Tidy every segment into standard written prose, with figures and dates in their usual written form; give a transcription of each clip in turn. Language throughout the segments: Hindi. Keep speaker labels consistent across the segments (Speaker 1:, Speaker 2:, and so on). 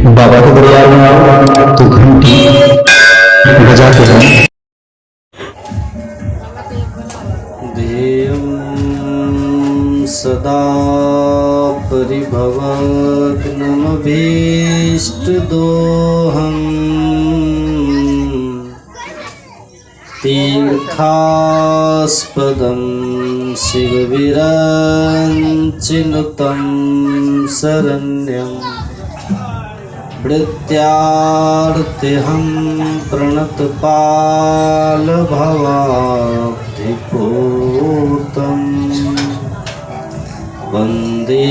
Speaker 1: बाबा के दरबार में आओ तो घंटी बजाते हैं।
Speaker 2: ध्येयं सदा परिभवग्नमभीष्टदोहम् तीर्थास्पदं शिवविरञ्चिनुतं शरण्यं वृत्त्यार्तिहं प्रणतपालभवाब्धिपूतं वन्दे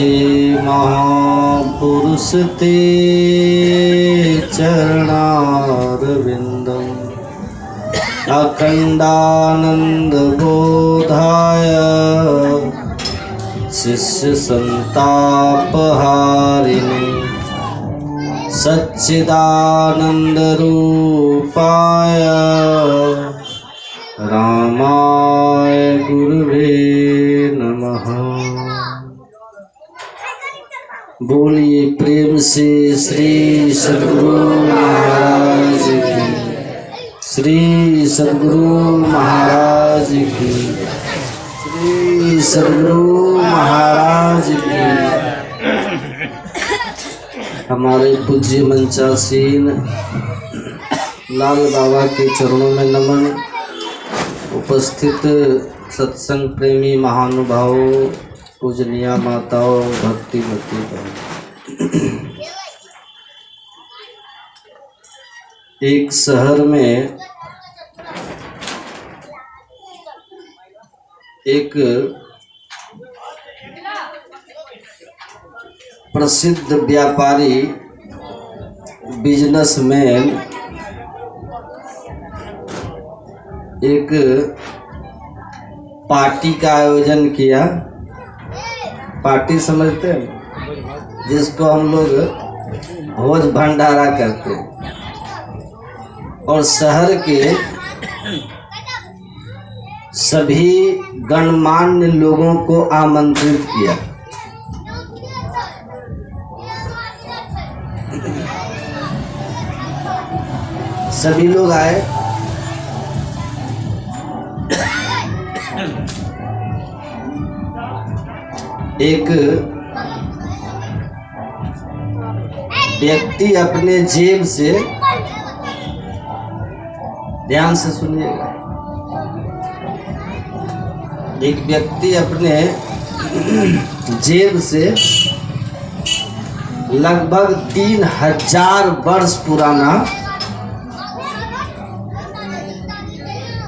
Speaker 2: महापुरुष ते चरणारविन्दम् अखण्डानन्दबोधाय शिष्यसन्तापहारिणे सच्चिदानन्दरूपाय रामाय गुरुवे नमः। बोलिए प्रेम से श्री सद्गुरु महाराज की, श्री सद्गुरु महाराज की, श्री सद्गुरु महाराज की। हमारे पूज्य मंचासीन लाल बाबा के चरणों में नमन। उपस्थित सत्संग प्रेमी महानुभावों, पूजनीय माताओं, भक्तिमती बहनों, एक शहर में एक प्रसिद्ध व्यापारी बिजनेसमैन एक पार्टी का आयोजन किया। पार्टी समझते हैं, जिसको हम लोग भोज भंडारा करते हैं, और शहर के सभी गणमान्य लोगों को आमंत्रित किया। सभी लोग आए। एक व्यक्ति अपने जेब से, ध्यान से सुनिएगा, एक व्यक्ति अपने जेब से लगभग 3000 वर्ष पुराना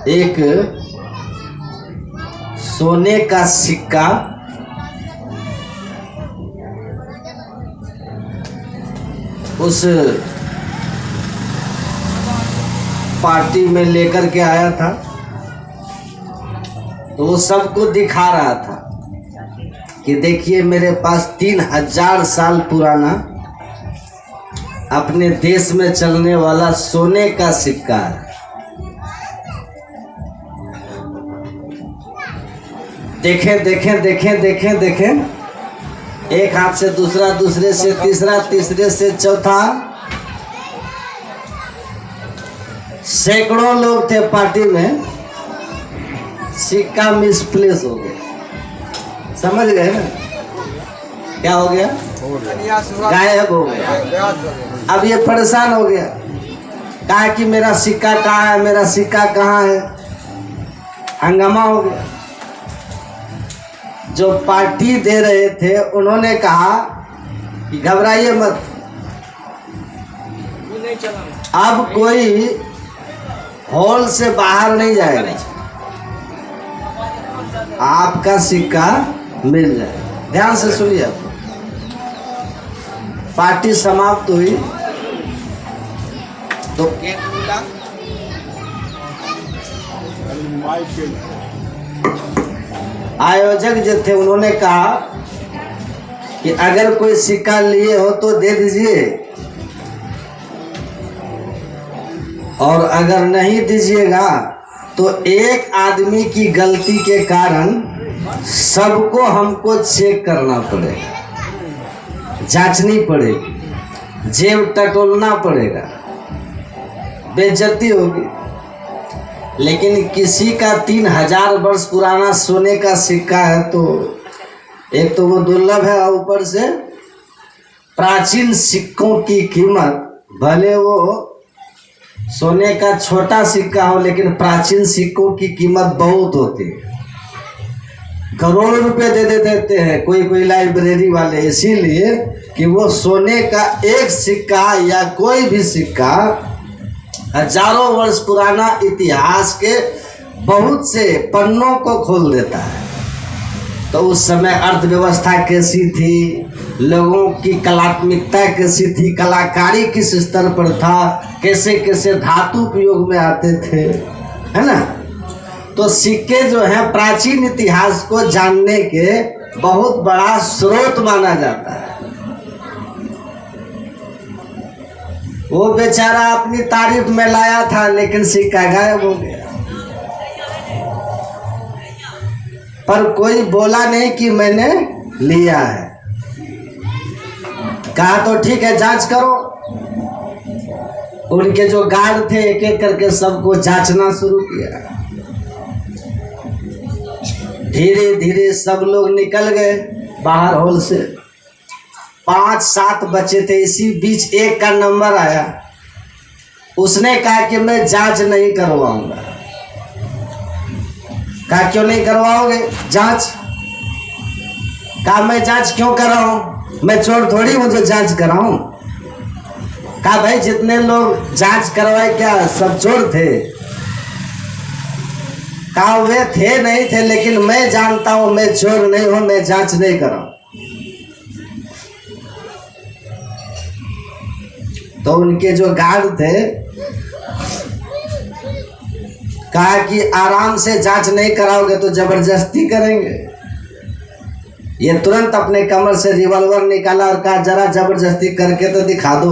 Speaker 2: एक सोने का सिक्का उस पार्टी में लेकर के आया था। तो वो सबको दिखा रहा था कि देखिए मेरे पास 3000 साल पुराना अपने देश में चलने वाला सोने का सिक्का है। देखें देखें देखें देखें देखें, एक हाथ से दूसरा, दूसरे से तीसरा, तीसरे से चौथा। सैकड़ों लोग थे पार्टी में। सिक्का मिसप्लेस हो गया। समझ गए ना क्या हो गया? गायब हो गया। अब ये परेशान हो गया, कहा कि मेरा सिक्का कहाँ है, मेरा सिक्का कहाँ है। हंगामा हो गया। जो पार्टी दे रहे थे उन्होंने कहा कि घबराइए मत, अब कोई हॉल से बाहर नहीं जाएगा, आपका सिक्का मिल जाएगा। ध्यान से सुनिए। पार्टी समाप्त हुई तो केक मिला। आयोजक जो थे उन्होंने कहा कि अगर कोई सिक्का लिए हो तो दे दीजिए, और अगर नहीं दीजिएगा तो एक आदमी की गलती के कारण सबको हमको चेक करना पड़ेगा, जांचनी पड़ेगी। जेब टटोलना पड़ेगा, बेइज्जती होगी। लेकिन किसी का 3000 वर्ष पुराना सोने का सिक्का है तो एक तो वो दुर्लभ है और ऊपर से प्राचीन सिक्कों की कीमत, भले वो सोने का छोटा सिक्का हो लेकिन प्राचीन सिक्कों की कीमत बहुत होती है, करोड़ों रुपए दे देते हैं कोई लाइब्रेरी वाले, इसीलिए कि वो सोने का एक सिक्का या कोई भी सिक्का हजारों वर्ष पुराना इतिहास के बहुत से पन्नों को खोल देता है। तो उस समय अर्थव्यवस्था कैसी थी, लोगों की कलात्मकता कैसी थी, कलाकारी किस स्तर पर था, कैसे कैसे धातु उपयोग में आते थे, है ना। तो सिक्के जो हैं प्राचीन इतिहास को जानने के बहुत बड़ा स्रोत माना जाता है। वो बेचारा अपनी तारीफ में लाया था लेकिन सिक्का गायब हो गया, पर कोई बोला नहीं कि मैंने लिया है। कहा तो ठीक है जांच करो। उनके जो गार्ड थे एक एक करके सबको जांचना शुरू किया। धीरे धीरे सब लोग निकल गए बाहर हॉल से। 5-7 बच्चे थे, इसी बीच एक का नंबर आया। उसने कहा कि मैं जांच नहीं करवाऊंगा। कहा क्यों नहीं करवाओगे जांच? कहा मैं जांच क्यों कराऊं, मैं चोर थोड़ी हूं जो जांच कराऊं। कहा भाई जितने लोग जांच करवाए क्या सब चोर थे? कहा वे थे नहीं थे, लेकिन मैं जानता हूं मैं चोर नहीं हूं, मैं जांच नहीं कराऊं। तो उनके जो गार्ड थे कहा कि आराम से जांच नहीं कराओगे तो जबरदस्ती करेंगे। ये तुरंत अपने कमर से रिवॉल्वर निकाला और कहा जरा जबरदस्ती करके तो दिखा दो,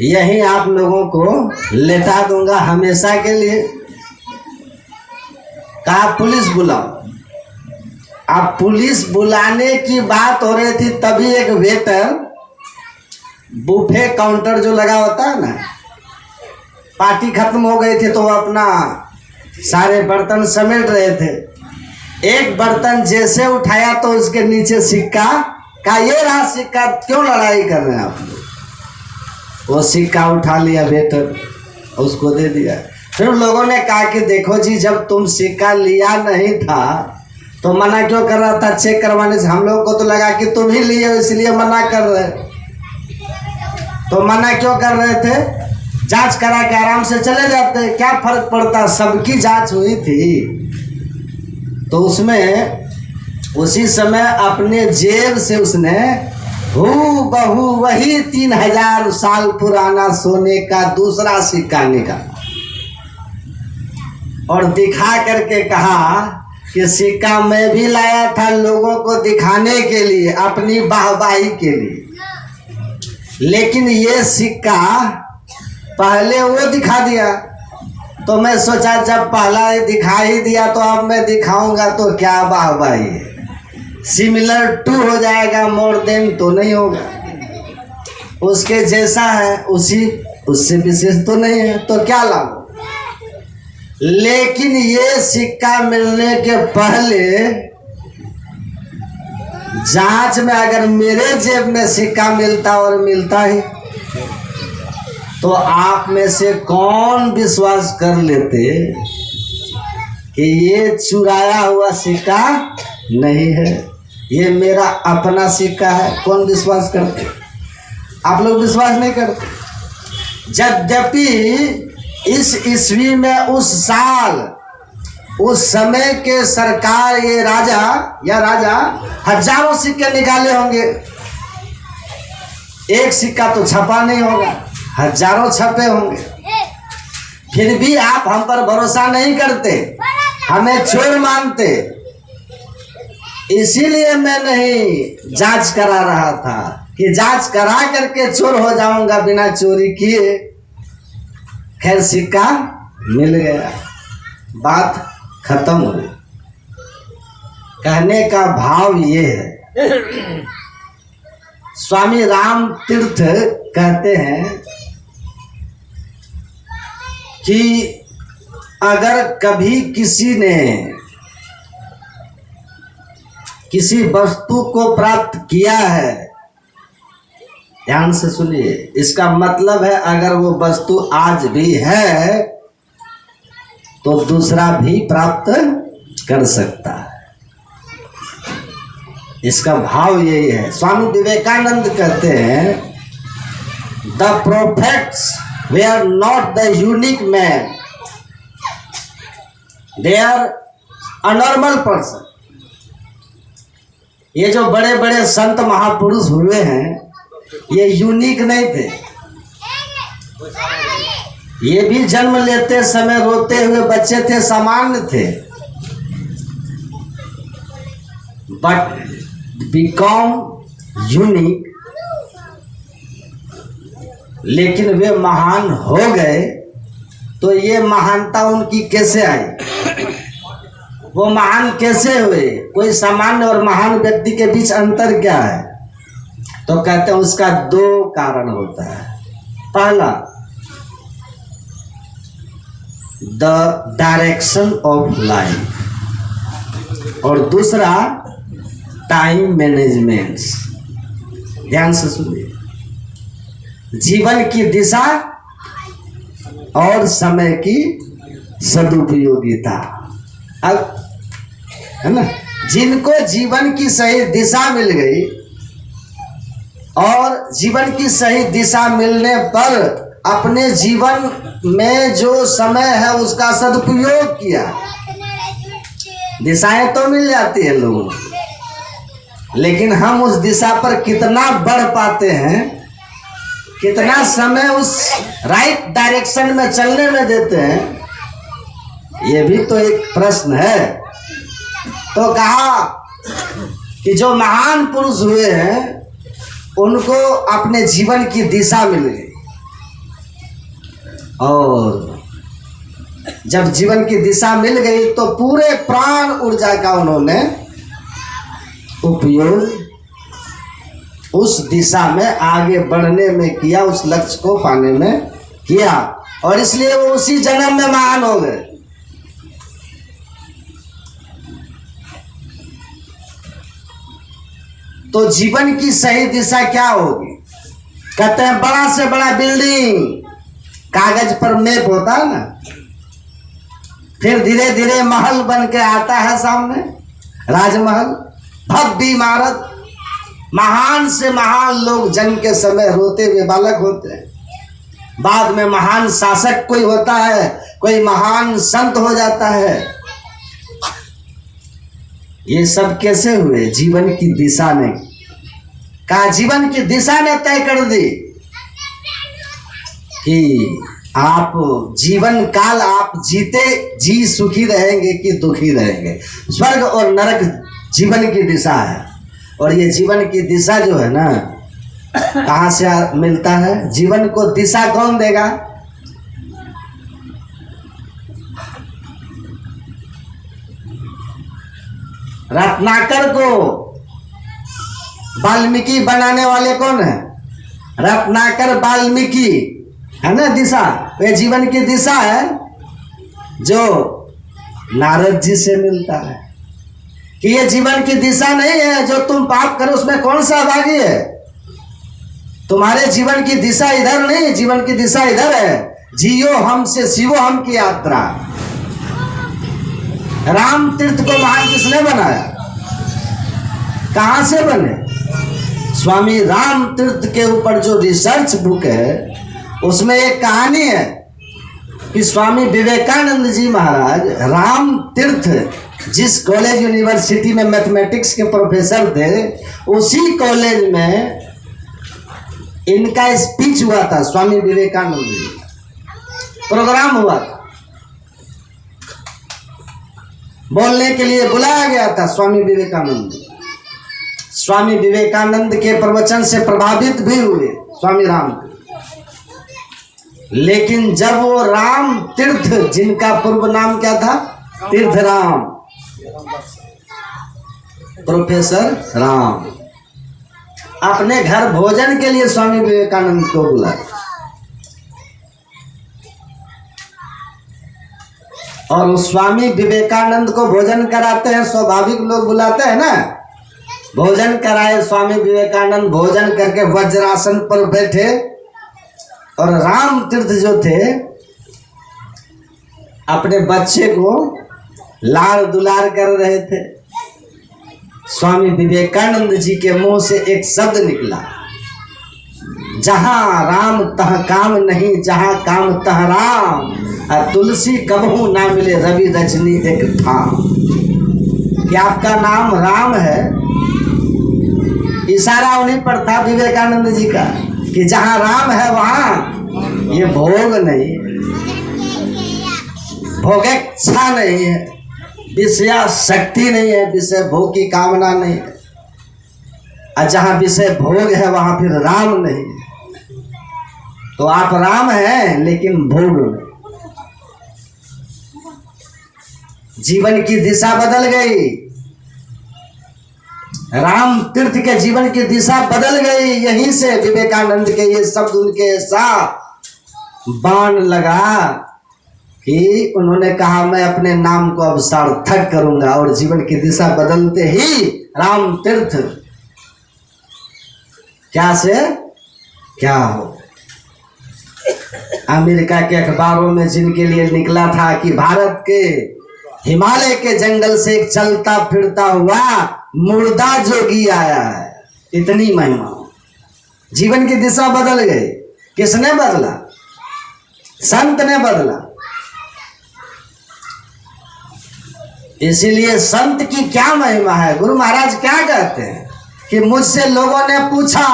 Speaker 2: यही आप लोगों को लेटा दूंगा हमेशा के लिए। कहा पुलिस बुलाओ। अब पुलिस बुलाने की बात हो रही थी तभी एक वेटर, बुफे काउंटर जो लगा होता है ना, पार्टी खत्म हो गई थी तो वो अपना सारे बर्तन समेट रहे थे। एक बर्तन जैसे उठाया तो उसके नीचे सिक्का। कहा ये रहा सिक्का, क्यों लड़ाई कर रहे हैं आप लोग? वो सिक्का उठा लिया वेटर, उसको दे दिया। फिर लोगों ने कहा कि देखो जी जब तुम सिक्का लिया नहीं था तो मना क्यों कर रहा था चेक करवाने से? हम लोग को तो लगा कि तुम ही लिए हो इसलिए मना कर रहे। तो मना क्यों कर रहे थे? जांच करा के आराम से चले जाते, क्या फर्क पड़ता, सबकी जांच हुई थी। तो उसमें उसी समय अपने जेब से उसने हूबहू वही 3000 साल पुराना सोने का दूसरा सिक्का निकाला और दिखा करके कहा कि सिक्का मैं भी लाया था लोगों को दिखाने के लिए, अपनी वाहवाही के लिए, लेकिन ये सिक्का पहले वो दिखा दिया तो मैं सोचा जब पहला दिखा ही दिया तो अब मैं दिखाऊंगा तो क्या वाहवाही है, सिमिलर टू हो जाएगा, मोर देन तो नहीं होगा, उसके जैसा है उससे विशेष तो नहीं है, तो क्या लाभ। लेकिन ये सिक्का मिलने के पहले जांच में अगर मेरे जेब में सिक्का मिलता और मिलता ही तो आप में से कौन विश्वास कर लेते कि ये चुराया हुआ सिक्का नहीं है, ये मेरा अपना सिक्का है? कौन विश्वास करते? आप लोग विश्वास नहीं करते। यद्यपि इस ईस्वी में उस साल उस समय के सरकार ये राजा हजारों सिक्के निकाले होंगे, एक सिक्का तो छपा नहीं होगा, हजारों छपे होंगे। फिर भी आप हम पर भरोसा नहीं करते, हमें चोर मानते, इसीलिए मैं नहीं जांच करा रहा था कि जांच करा करके चोर हो जाऊंगा बिना चोरी किए। खैर सिक्का मिल गया, बात खत्म हो गई। कहने का भाव ये है स्वामी राम तीर्थ कहते हैं कि अगर कभी किसी ने किसी वस्तु को प्राप्त किया है, ध्यान से सुनिए, इसका मतलब है अगर वो वस्तु आज भी है तो दूसरा भी प्राप्त कर सकता है। इसका भाव यही है। स्वामी विवेकानंद कहते हैं the prophets were not the unique man, they are abnormal person. ये जो बड़े बड़े संत महापुरुष हुए हैं ये यूनिक नहीं थे, ये भी जन्म लेते समय रोते हुए बच्चे थे, सामान्य थे, बट बिकॉम यूनिक, लेकिन वे महान हो गए। तो ये महानता उनकी कैसे आई, वो महान कैसे हुए, कोई सामान्य और महान व्यक्ति के बीच अंतर क्या है? तो कहते हैं उसका दो कारण होता है। पहला, द डायरेक्शन ऑफ लाइफ, और दूसरा टाइम मैनेजमेंट। ध्यान से सुनिए, जीवन की दिशा और समय की सदुपयोगिता। अब है ना, जिनको जीवन की सही दिशा मिल गई और जीवन की सही दिशा मिलने पर अपने जीवन में जो समय है उसका सदुपयोग किया, दिशाएं तो मिल जाती है लोगों को, लेकिन हम उस दिशा पर कितना बढ़ पाते हैं, कितना समय उस राइट डायरेक्शन में चलने में देते हैं, ये भी तो एक प्रश्न है। तो कहा कि जो महान पुरुष हुए हैं उनको अपने जीवन की दिशा मिल गई, और जब जीवन की दिशा मिल गई तो पूरे प्राण ऊर्जा का उन्होंने उपयोग उस दिशा में आगे बढ़ने में किया, उस लक्ष्य को पाने में किया, और इसलिए वो उसी जन्म में महान हो गए। तो जीवन की सही दिशा क्या होगी? कहते हैं बड़ा से बड़ा बिल्डिंग कागज पर मैप होता है ना, फिर धीरे धीरे महल बन के आता है सामने, राजमहल, भव्य इमारत, महान से महान लोग जन्म के समय रोते हुए बालक होते हैं, बाद में महान शासक कोई होता है, कोई महान संत हो जाता है। ये सब कैसे हुए? जीवन की दिशा ने कहा, जीवन की दिशा ने तय कर दी कि आप जीवन काल आप जी सुखी रहेंगे कि दुखी रहेंगे। स्वर्ग और नरक जीवन की दिशा है, और ये जीवन की दिशा जो है ना, कहाँ से मिलता है? जीवन को दिशा कौन देगा? रत्नाकर को वाल्मीकि बनाने वाले कौन है? रत्नाकर वाल्मीकि है ना। दिशा वे जीवन की दिशा है जो नारद जी से मिलता है कि ये जीवन की दिशा नहीं है जो तुम पाप करो उसमें कौन सा भागी है, तुम्हारे जीवन की दिशा इधर नहीं, जीवन की दिशा इधर है, जियो हम से शिवो हम की यात्रा। राम तीर्थ को महान किसने बनाया? कहां से बने? स्वामी राम तीर्थ के ऊपर जो रिसर्च बुक है उसमें एक कहानी है कि स्वामी विवेकानंद जी महाराज राम तीर्थ जिस कॉलेज यूनिवर्सिटी में मैथमेटिक्स के प्रोफेसर थे, उसी कॉलेज में इनका स्पीच हुआ था। स्वामी विवेकानंद जी प्रोग्राम हुआ था, बोलने के लिए बुलाया गया था स्वामी विवेकानंद। स्वामी विवेकानंद के प्रवचन से प्रभावित भी हुए स्वामी राम, लेकिन जब वो राम तीर्थ, जिनका पूर्व नाम क्या था? तीर्थ राम, प्रोफेसर राम, अपने घर भोजन के लिए स्वामी विवेकानंद को बुलाया और उस स्वामी विवेकानंद को भोजन कराते हैं। स्वाभाविक लोग बुलाते हैं ना, भोजन कराए स्वामी विवेकानंद। भोजन करके वज्रासन पर बैठे और राम तीर्थ जो थे अपने बच्चे को लाड़ दुलार कर रहे थे। स्वामी विवेकानंद जी के मुंह से एक शब्द निकला, जहां राम तह काम नहीं, जहां काम तह राम, तुलसी कबहू ना मिले रवि रजनी एक थाम। कि आपका नाम राम है, इशारा उन्हीं पर था विवेकानंद जी का कि जहां राम है वहां ये भोग नहीं, भोगेच्छा नहीं है, विषया शक्ति नहीं है, विषय भोग की कामना नहीं है। और जहां विषय भोग है वहां फिर राम नहीं है। तो आप राम हैं लेकिन भोग नहीं। जीवन की दिशा बदल गई, राम तीर्थ के जीवन की दिशा बदल गई। यहीं से विवेकानंद के ये शब्द उनके साथ बाण लगा कि उन्होंने कहा मैं अपने नाम को अब सार्थक करूंगा। और जीवन की दिशा बदलते ही राम तीर्थ क्या से क्या हो। अमेरिका के अखबारों में जिनके लिए निकला था कि भारत के हिमालय के जंगल से एक चलता फिरता हुआ मुर्दा जोगी आया है, इतनी महिमा। जीवन की दिशा बदल गई। किसने बदला? संत ने बदला। इसीलिए संत की क्या महिमा है। गुरु महाराज क्या कहते हैं कि मुझसे लोगों ने पूछा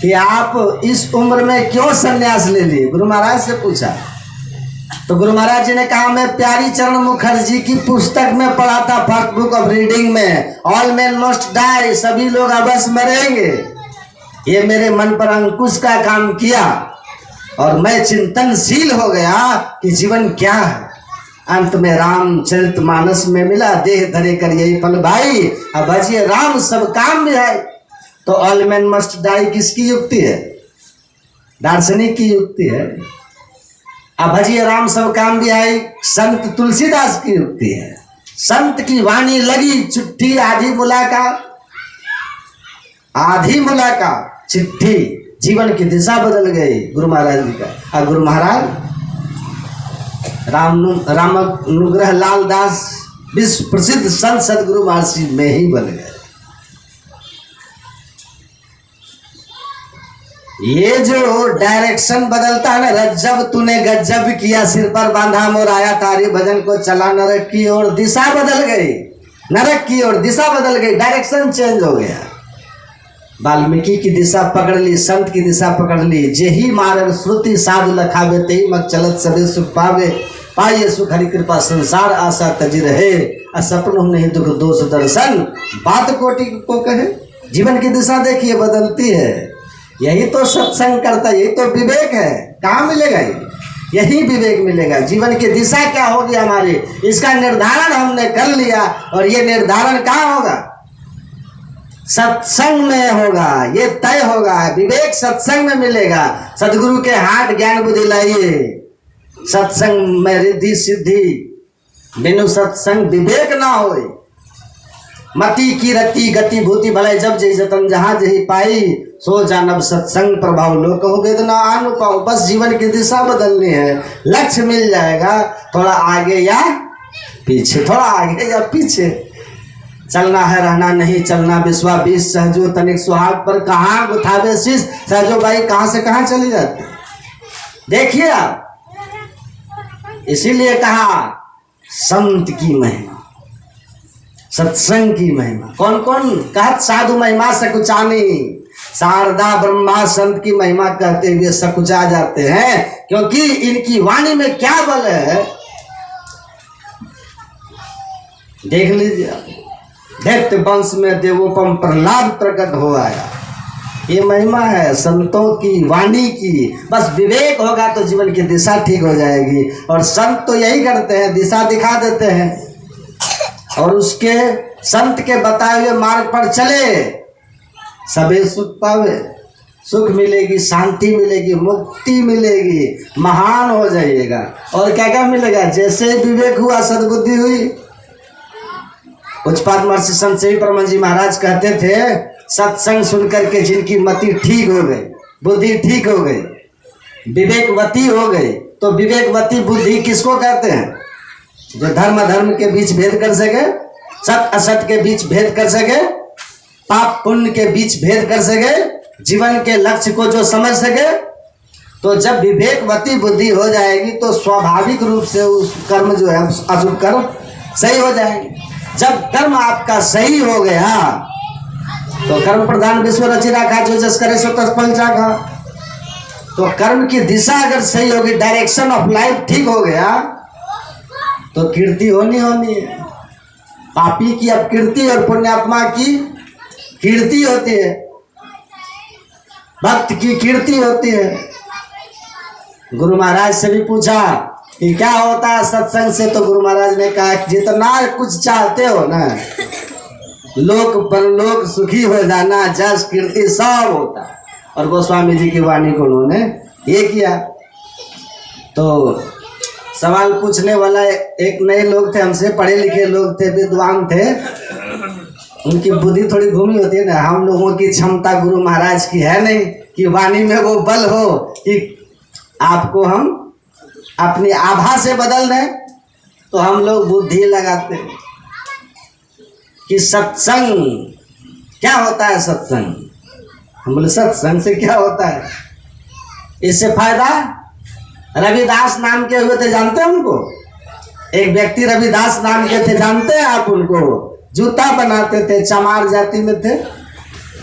Speaker 2: कि आप इस उम्र में क्यों संन्यास ले लिए। गुरु महाराज से पूछा तो गुरु महाराज जी ने कहा मैं प्यारी चरण मुखर्जी की पुस्तक में पढ़ा था, फर्स्ट बुक ऑफ रीडिंग में, ऑल मैन मस्ट डाई, सभी लोग अवश्य मरेंगे। ये मेरे मन पर अंकुश का काम किया और मैं चिंतनशील हो गया कि जीवन क्या है। अंत में रामचरितमानस में मिला, देह धरे कर यही फल भाई, अब भजिए राम सब काम भी है। तो ऑल मैन मस्ट डाई किसकी युक्ति है? दार्शनिक की युक्ति है। अब भजिए राम सब काम भी है संत तुलसीदास की युक्ति है। संत की वाणी लगी चिट्ठी, आधी मुलाकात चिट्ठी, जीवन की दिशा बदल गई गुरु महाराज जी का। और गुरु महाराज रामानुग्रह लाल दास विश्व प्रसिद्ध संत सदगुरु महर्षि में ही बन गए। ये जो डायरेक्शन बदलता है ना, रज्जब तूने गज्जब किया, सिर पर बांधा मोर आया तारी भजन को चला, नरक की ओर दिशा बदल गई, नरक की ओर दिशा बदल गई, डायरेक्शन चेंज हो गया। वाल्मीकि की दिशा पकड़ ली, संत की दिशा पकड़ ली। जेही मार्ग श्रुति साधु लखावे, तेही मत चलत सभी सुख पावे, पाइए सुख हरि कृपा संसार आशा तजी रहे, असपन नहीं दुख दोष दर्शन, बात कोटि को कहे। जीवन की दिशा देखिए बदलती है। यही तो सत्संग करता है, यही तो विवेक है। कहाँ मिलेगा ये? यही विवेक मिलेगा। जीवन की दिशा क्या होगी हमारी, इसका निर्धारण हमने कर लिया। और ये निर्धारण कहाँ होगा? सत्संग में होगा, ये तय होगा। विवेक सत्संग में मिलेगा। सदगुरु के हाथ ज्ञान बुद्धि लाइए, सत्संग में रिद्धि सिद्धि, बिनु सत्संग विवेक ना होए। मति की रति गति भूति भले, जब जही जतन जहां जही पाई, सो जानब सत्संग प्रभाव लोक हो वेदना आनु पाओ। बस जीवन की दिशा बदलनी है, लक्ष्य मिल जाएगा। थोड़ा आगे या पीछे, थोड़ा आगे या पीछे चलना है, रहना नहीं चलना। विश्वा 20 सहजो तनिक सुहाग पर, कहाँ गुथावे शीश। सहजो भाई कहाँ से कहाँ चली जाती, देखिए आप। इसीलिए कहा संत की महिमा, सत्संग की महिमा। कौन कौन कहत साधु महिमा सकुचानी, शारदा ब्रह्मा संत की महिमा कहते हुए सकुचा जाते हैं, क्योंकि इनकी वाणी में क्या बल है। देख लीजिए आप, दैत्य वंश में देवोपम प्रहलाद प्रकट हो आया। ये महिमा है संतों की वाणी की। बस विवेक होगा तो जीवन की दिशा ठीक हो जाएगी। और संत तो यही करते हैं, दिशा दिखा देते हैं और उसके संत के बताए हुए मार्ग पर चले। सबे सुख पावे, सुख मिलेगी, शांति मिलेगी, मुक्ति मिलेगी, महान हो जाइएगा। और क्या क्या मिलेगा? जैसे विवेक हुआ, सद्बुद्धि हुई। पूज्यपाद महर्षि संत सेवी परमहंस जी महाराज कहते थे, सत्संग सुनकर के जिनकी मति ठीक हो गई, बुद्धि ठीक हो गई, विवेकवती हो गई। तो विवेकवती बुद्धि किसको कहते हैं? जो धर्म धर्म के बीच भेद कर सके, सत असत के बीच भेद कर सके, पाप पुण्य के बीच भेद कर सके, जीवन के लक्ष्य को जो समझ सके। तो जब विवेकवती बुद्धि हो जाएगी तो स्वाभाविक रूप से उस कर्म जो है, अशुभ कर्म सही हो जाएंगे। जब कर्म आपका सही हो गया तो कर्म प्रधान विश्व रचि राखा, जो जस करे सो तस फल चाखा। तो कर्म की दिशा अगर सही होगी, डायरेक्शन ऑफ लाइफ ठीक हो गया, तो कीर्ति होनी है। पापी की अपकीर्ति और पुण्यात्मा की कीर्ति होती है, भक्त की कीर्ति होती है। गुरु महाराज से भी पूछा कि क्या होता है सत्संग से, तो गुरु महाराज ने कहा जितना कुछ चाहते हो ना, लोक परलोक सुखी हो जाना, जस कीर्ति सब होता है। और गोस्वामी जी की वाणी को उन्होंने ये किया। तो सवाल पूछने वाला एक नए लोग थे, हमसे पढ़े लिखे लोग थे, विद्वान थे, उनकी बुद्धि थोड़ी घूमी होती है ना। हम लोगों की क्षमता गुरु महाराज की है नहीं कि वाणी में वो बल हो कि आपको हम अपनी आभा से बदल दें। तो हम लोग बुद्धि लगाते हैं कि सत्संग क्या होता है। सत्संग, हम बोले सत्संग से क्या होता है, इससे फायदा। रविदास नाम के हुए थे, जानते हैं उनको? एक व्यक्ति रविदास नाम के थे, जानते हैं आप उनको? जूता बनाते थे, चमार जाति में थे।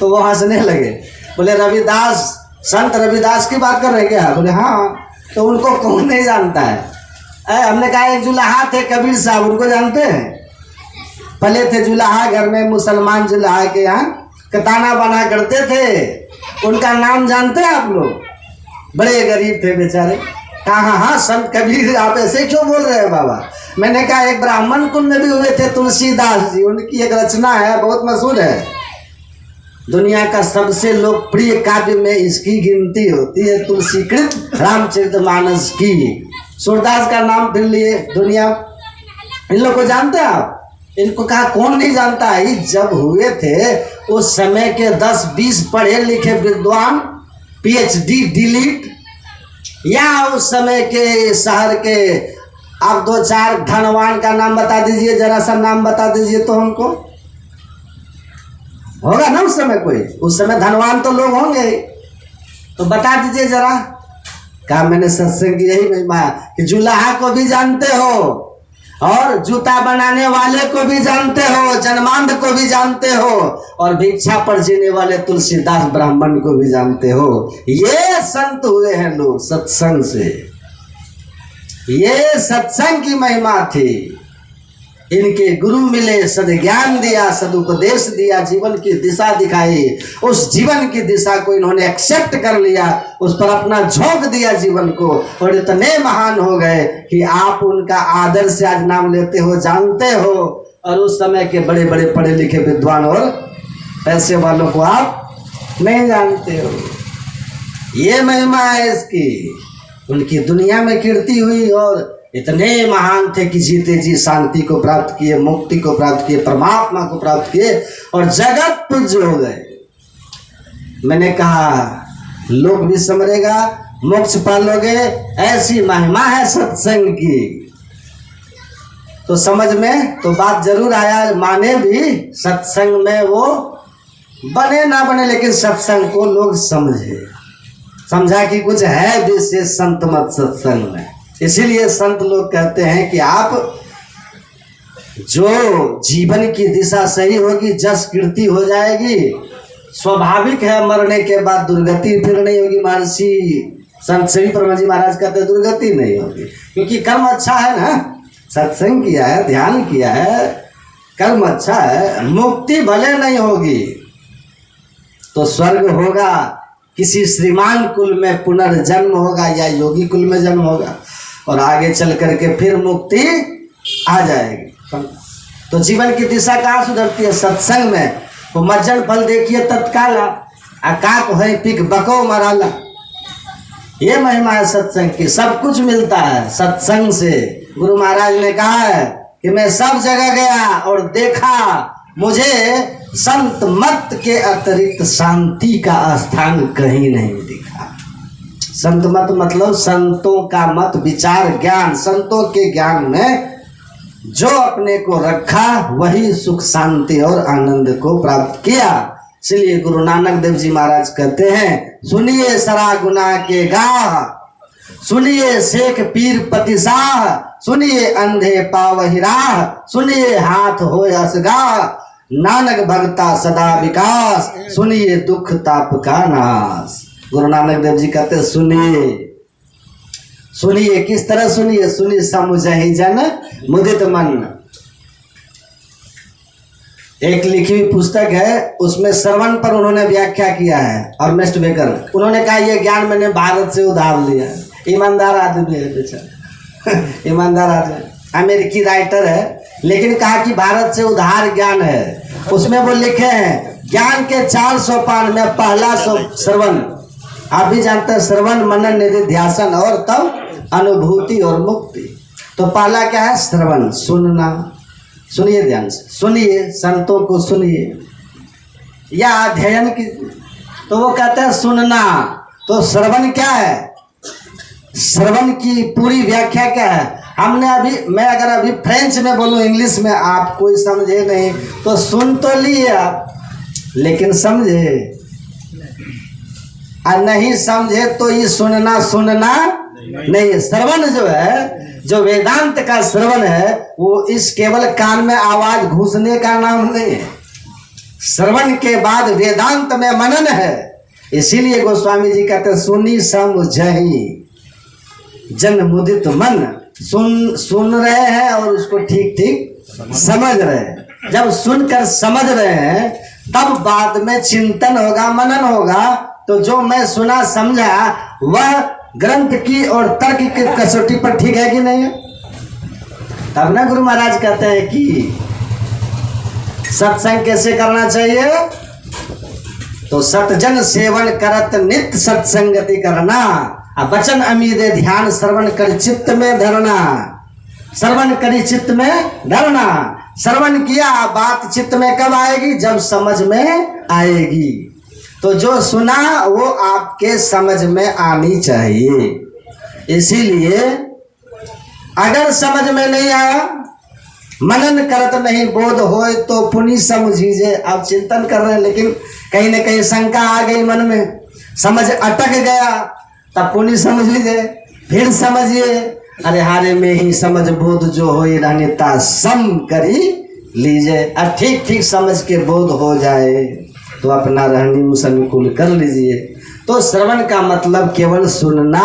Speaker 2: तो वो हंसने लगे, बोले रविदास, संत रविदास की बात कर रहे क्या? बोले हाँ। तो उनको कौन नहीं जानता है? हमने कहा एक जुलाहा थे कबीर साहब, उनको जानते हैं? पले थे जुलाहा, घर में मुसलमान जुलाहा के यहाँ कताना बना करते थे। उनका नाम जानते हैं आप लोग? बड़े गरीब थे बेचारे। हाँ, संत कबीर। आप ऐसे क्यों बोल रहे हैं बाबा? मैंने कहा एक ब्राह्मण कुल में भी हुए थे, तुलसीदास जी। उनकी एक रचना है, बहुत मशहूर है, दुनिया का सबसे लोकप्रिय काव्य में इसकी गिनती होती है, तुलसीकृत रामचरितमानस की। सूरदास का नाम फिर लिए दुनिया। इन लोग को जानते हैं आप? इनको कहा कौन नहीं जानता है। जब हुए थे उस समय के 10-20 पढ़े लिखे विद्वान, PhD डिलीट, या उस समय के शहर के आप 2-4 धनवान का नाम बता दीजिए, जरा सा नाम बता दीजिए तो हमको। होगा ना उस समय कोई? उस समय धनवान तो लोग होंगे, तो बता दीजिए जरा। कहा मैंने सत्संग की यही महिमा कि जुलाहा को भी जानते हो, और जूता बनाने वाले को भी जानते हो, जन्मांध को भी जानते हो, और भिक्षा पर जीने वाले तुलसीदास ब्राह्मण को भी जानते हो। ये संत हुए हैं लोग सत्संग से। ये सत्संग की महिमा थी। इनके गुरु मिले, सद्ज्ञान दिया, सदुपदेश दिया, जीवन की दिशा दिखाई। उस जीवन की दिशा को इन्होंने एक्सेप्ट कर लिया, उस पर अपना झोंक दिया जीवन को, और इतने महान हो गए कि आप उनका आदर से आज नाम लेते हो, जानते हो। और उस समय के बड़े बड़े पढ़े लिखे विद्वान और पैसे वालों को आप नहीं जानते हो। ये महिमा है इसकी। उनकी दुनिया में कीर्ति हुई, और इतने महान थे कि जीते जी शांति को प्राप्त किए, मुक्ति को प्राप्त किए, परमात्मा को प्राप्त किए, और जगत पूज्य हो गए। मैंने कहा लोक भी समरेगा, मोक्ष पालोगे, ऐसी महिमा है सत्संग की। तो समझ में तो बात जरूर आया, माने भी सत्संग में वो बने ना बने, लेकिन सत्संग को लोग समझा कि कुछ है विशेष संत मत सत्संग में। इसीलिए संत लोग कहते हैं कि आप जो जीवन की दिशा सही होगी, जस कीर्ति हो जाएगी। स्वाभाविक है मरने के बाद दुर्गति फिर नहीं होगी। महर्षि संत सेवी परमहंस जी महाराज कहते हैं दुर्गति नहीं होगी, क्योंकि कर्म अच्छा है ना, सत्संग किया है, ध्यान किया है, कर्म अच्छा है। मुक्ति भले नहीं होगी तो स्वर्ग होगा, किसी श्रीमान कुल में पुनर्जन्म होगा, या योगी कुल में जन्म होगा, और आगे चल करके फिर मुक्ति आ जाएगी। तो जीवन की दिशा कहाँ सुधरती है? सत्संग में। तो मज्जन फल देखिए तत्काला, अकाक है पिक बको मराला। ये महिमा है सत्संग की, सब कुछ मिलता है सत्संग से। गुरु महाराज ने कहा है कि मैं सब जगह गया और देखा, मुझे संत मत के अतिरिक्त शांति का स्थान कहीं नहीं दिखा। संत मत मतलब संतों का मत, विचार, ज्ञान, संतों के ज्ञान में जो अपने को रखा वही सुख, शांति और आनंद को प्राप्त किया। इसलिए गुरु नानक देव जी महाराज कहते हैं, सुनिए सरा गुना के गाह, सुनिए शेख पीर पतिशाह, सुनिए अंधे पावहि राह, सुनिए हाथ होय असगाह, नानक भगता सदा विकास, सुनिए दुख ताप का नाश। गुरु नानक देव जी कहते हैं सुनिए, सुनिए। किस तरह सुनिए? सुनिए समुझहि जन मुदित मन। एक लिखी हुई पुस्तक है, उसमें श्रवण पर उन्होंने व्याख्या किया है, और अर्नेस्ट बेकर। उन्होंने कहा यह ज्ञान मैंने भारत से उधार लिया। ईमानदार आदमी है बेचारा ईमानदार आदमी, अमेरिकी राइटर है, लेकिन कहा कि भारत से उधार ज्ञान है। उसमें वो लिखे हैं, ज्ञान के 4 सोपान में पहला श्रवण। आप भी जानते हैं श्रवण, मनन, निधिध्यासन और तब अनुभूति और मुक्ति। तो पहला क्या है? श्रवण, सुनना। सुनिए ध्यान से, सुनिए, संतों को सुनिए या अध्ययन की। तो वो कहते हैं सुनना। तो श्रवण क्या है? श्रवण की पूरी व्याख्या क्या है? हमने अभी, मैं अगर अभी फ्रेंच में बोलूं, इंग्लिश में, आप कोई समझे नहीं तो सुन तो लिए आप, लेकिन समझे, और नहीं समझे तो ये सुनना नहीं। श्रवण जो है, जो वेदांत का श्रवण है, वो इस केवल कान में आवाज घुसने का नाम नहीं है। श्रवण के बाद वेदांत में मनन है। इसीलिए गोस्वामी जी कहते हैं, सुनी समझहि जन मुदित मन। सुन रहे हैं और उसको ठीक ठीक समझ रहे हैं। जब सुनकर समझ रहे हैं, तब बाद में चिंतन होगा, मनन होगा। तो जो मैं सुना समझा, वह ग्रंथ की और तर्क की कसौटी पर ठीक है कि नहीं है? तब ना गुरु महाराज कहते हैं कि सत्संग कैसे करना चाहिए? तो सतजन सेवन करत नित्य सत्संगति करना, वचन अमीदे ध्यान श्रवण कर चित्त में धरना। श्रवण करी चित्त में धरना। श्रवण किया, बात चित्त में कब आएगी? जब समझ में आएगी। तो जो सुना वो आपके समझ में आनी चाहिए। इसीलिए अगर समझ में नहीं आया, मनन करत नहीं बोध होए, तो पुनि समझीजे। आप चिंतन कर रहे हैं, लेकिन कहीं न कहीं शंका आ गई मन में, समझ अटक गया, तब पुनि समझ लीजिए, फिर समझिए। अरे हारे में ही समझ बोध जो हो रहता सम करी लीजिए। अब ठीक ठीक समझ के बोध हो जाए तो अपना रहनी मुसनुकूल कर लीजिए। तो श्रवण का मतलब केवल सुनना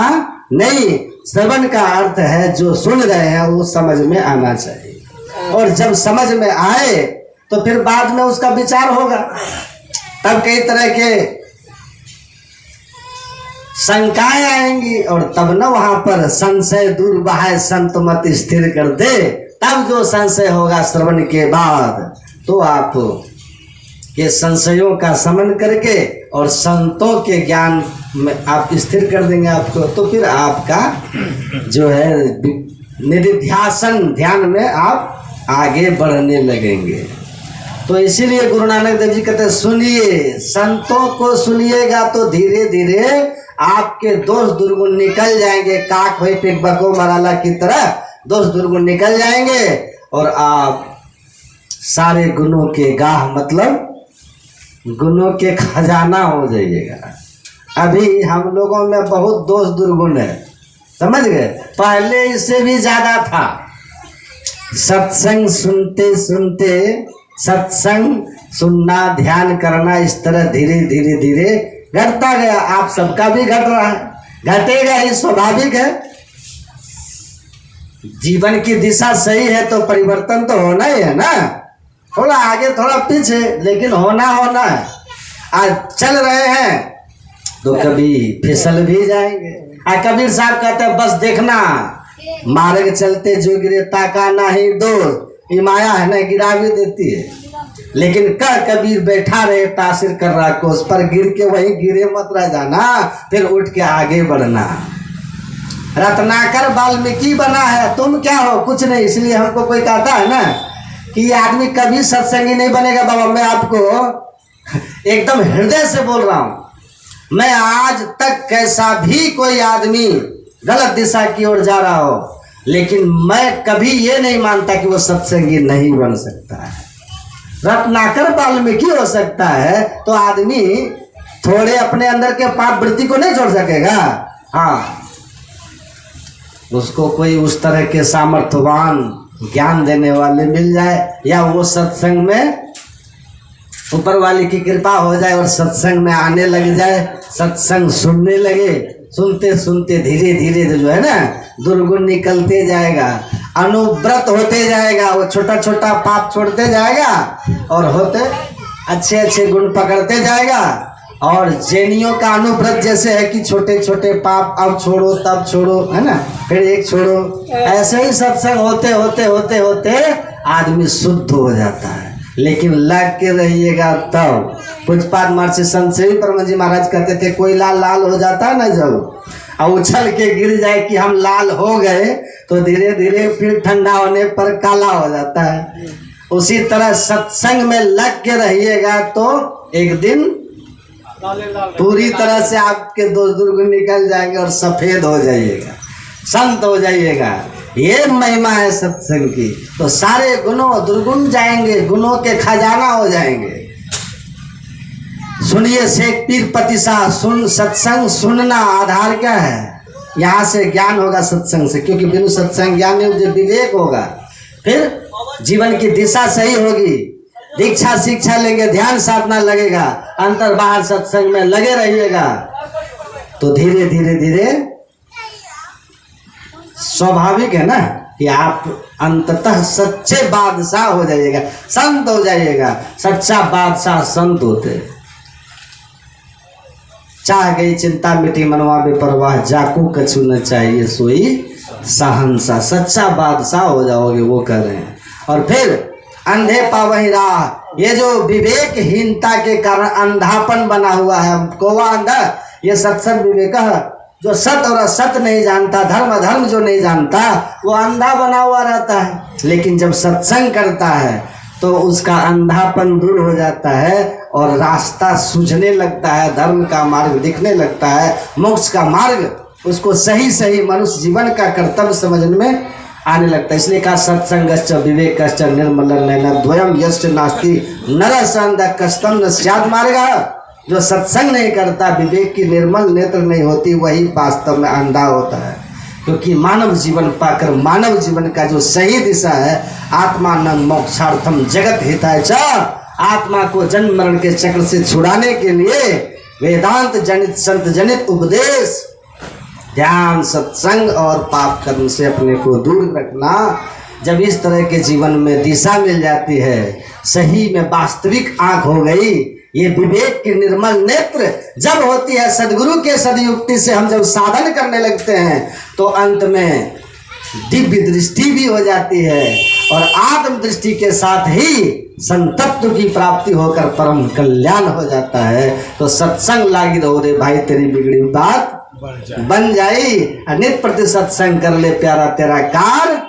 Speaker 2: नहीं, श्रवण का अर्थ है जो सुन रहे हैं वो समझ में आना चाहिए। और जब समझ में आए तो फिर बाद में उसका विचार होगा। तब कई तरह के शंकाएं आएंगी, और तब न वहां पर संशय दूर बहाय संत मत स्थिर कर दे। तब जो संशय होगा श्रवण के बाद, तो आप ये संशयों का शमन करके और संतों के ज्ञान में आप स्थिर कर देंगे आपको। तो फिर आपका जो है निधिध्यासन, ध्यान में आप आगे बढ़ने लगेंगे। तो इसीलिए गुरु नानक देव जी कहते हैं, सुनिए, संतों को सुनिएगा तो धीरे धीरे आपके दोष दुर्गुण निकल जाएंगे। काक हुए पिक बको मराला की तरह दोष दुर्गुण निकल जाएंगे, और आप सारे गुणों के गाह, मतलब गुणों के खजाना हो जाइएगा। अभी हम लोगों में बहुत दोष दुर्गुण है, समझ गए? पहले इससे भी ज्यादा था। सत्संग सुनते सुनते, सत्संग सुनना, ध्यान करना, इस तरह धीरे धीरे धीरे घटता गया। आप सबका भी घट रहा है, घटेगा, ही स्वाभाविक है। जीवन की दिशा सही है तो परिवर्तन तो होना ही है ना। थोड़ा आगे थोड़ा पीछे, लेकिन होना है। आज चल रहे हैं तो कभी फिसल भी जाएंगे। कबीर साहब कहते हैं, बस देखना मार्ग चलते जो गिरे ताका ना ही दो, ये माया है ना, गिरा भी देती है। लेकिन कह कबीर बैठा रहे तासिर कर रहा को, उस पर गिर के वहीं गिरे मत रह जाना, फिर उठ के आगे बढ़ना। रत्नाकर वाल्मीकि बना है, तुम क्या हो? कुछ नहीं। इसलिए हमको कोई कहता है ना कि ये आदमी कभी सत्संगी नहीं बनेगा। बाबा मैं आपको एकदम हृदय से बोल रहा हूं, मैं आज तक कैसा भी कोई आदमी गलत दिशा की ओर जा रहा हो, लेकिन मैं कभी ये नहीं मानता कि वो सत्संगी नहीं बन सकता है। रत्नाकर वाल्मीकि हो सकता है तो आदमी थोड़े अपने अंदर के पाप वृत्ति को नहीं छोड़ सकेगा। हाँ, उसको कोई उस तरह के सामर्थ्यवान ज्ञान देने वाले मिल जाए, या वो सत्संग में ऊपर वाले की कृपा हो जाए और सत्संग में आने लग जाए, सत्संग सुनने लगे, सुनते सुनते धीरे धीरे जो है ना दुर्गुण निकलते जाएगा, अनुव्रत होते जाएगा, वो छोटा छोटा पाप छोड़ते जाएगा और होते अच्छे अच्छे गुण पकड़ते जाएगा। और जैनियों का अनुव्रत जैसे है कि छोटे छोटे पाप अब छोड़ो तब छोड़ो, है ना, फिर एक छोड़ो, ऐसे ही सत्संग होते होते होते होते आदमी शुद्ध हो जाता है। लेकिन लग के रहिएगा तब। पूजपाठ महर्षि संत सेवी परम जी महाराज कहते थे, कोई लाल लाल हो जाता है ना जब, और उछल के गिर जाए कि हम लाल हो गए, तो धीरे धीरे फिर ठंडा होने पर काला हो जाता है। उसी तरह सत्संग में लग के रहिएगा तो एक दिन पूरी तरह से आपके दोष दुर्गुण निकल जाएंगे और सफेद हो जाइएगा, संत हो जाइएगा। ये महिमा है सत्संग की। तो सारे गुणों दुर्गुण जाएंगे, गुणों के खजाना हो जाएंगे। सुनिए शेख पीर पतिशाह, सुन सत्संग सुनना आधार क्या है? यहाँ से ज्ञान होगा सत्संग से, क्योंकि बिनु सत्संग ज्ञान में जो विवेक होगा, फिर जीवन की दिशा सही होगी। दीक्षा शिक्षा लेंगे, ध्यान साधना लगेगा, अंतर बाहर सत्संग में लगे रहिएगा, तो धीरे धीरे धीरे स्वाभाविक है ना कि आप अंततः सच्चे बादशाह हो जाइएगा, संत हो जाइएगा। सच्चा बादशाह संत होते। चाह गई चिंता मिटी मनवा बेपरवाह, जाकू कछु न चाहिए सोई सहनसा। सच्चा बादशाह हो जाओगे, वो कर रहे हैं। और फिर अंधे पावही राह, ये जो विवेकहीनता के कारण अंधापन बना हुआ है, कोवा अंधा, ये सत्संग विवेक जो सत और असत नहीं जानता, धर्म अधर्म जो नहीं जानता, वो अंधा बना हुआ रहता है। लेकिन जब सत्संग करता है तो उसका अंधापन दूर हो जाता है और रास्ता सूझने लगता है, धर्म का मार्ग दिखने लगता है, मोक्ष का मार्ग उसको सही सही मनुष्य जीवन का कर्तव्य समझने में आने लगता है। इसलिए कहा सत्संगश्च विवेकश्च निर्मलं नयनं द्वयं यश्च नास्ति नरः अंधः कष्टं न स्यात् मार्गः। जो सत्संग नहीं करता, विवेक की निर्मल नेत्र नहीं होती, वही वास्तव में अंधा होता है। क्योंकि मानव जीवन पाकर मानव जीवन का जो सही दिशा है, आत्मानं मोक्षार्थम जगत हिताय च, आत्मा को जन्म मरण के चक्र से छुड़ाने के लिए वेदांत जनित संत जनित उपदेश, ध्यान, सत्संग और पाप कर्म से अपने को दूर रखना। जब इस तरह के जीवन में दिशा मिल जाती है, सही में वास्तविक आंख हो गई, ये विवेक की निर्मल नेत्र जब होती है, सदगुरु के सदयुक्ति से हम जब साधन करने लगते हैं, तो अंत में दिव्य दृष्टि भी हो जाती है और आत्म दृष्टि के साथ ही संतत्व की प्राप्ति होकर परम कल्याण हो जाता है। तो सत्संग लागी रहो रे भाई, तेरी बिगड़ी बात बन जाई। नित प्रति सत्संग कर ले प्यारा, तेरा कार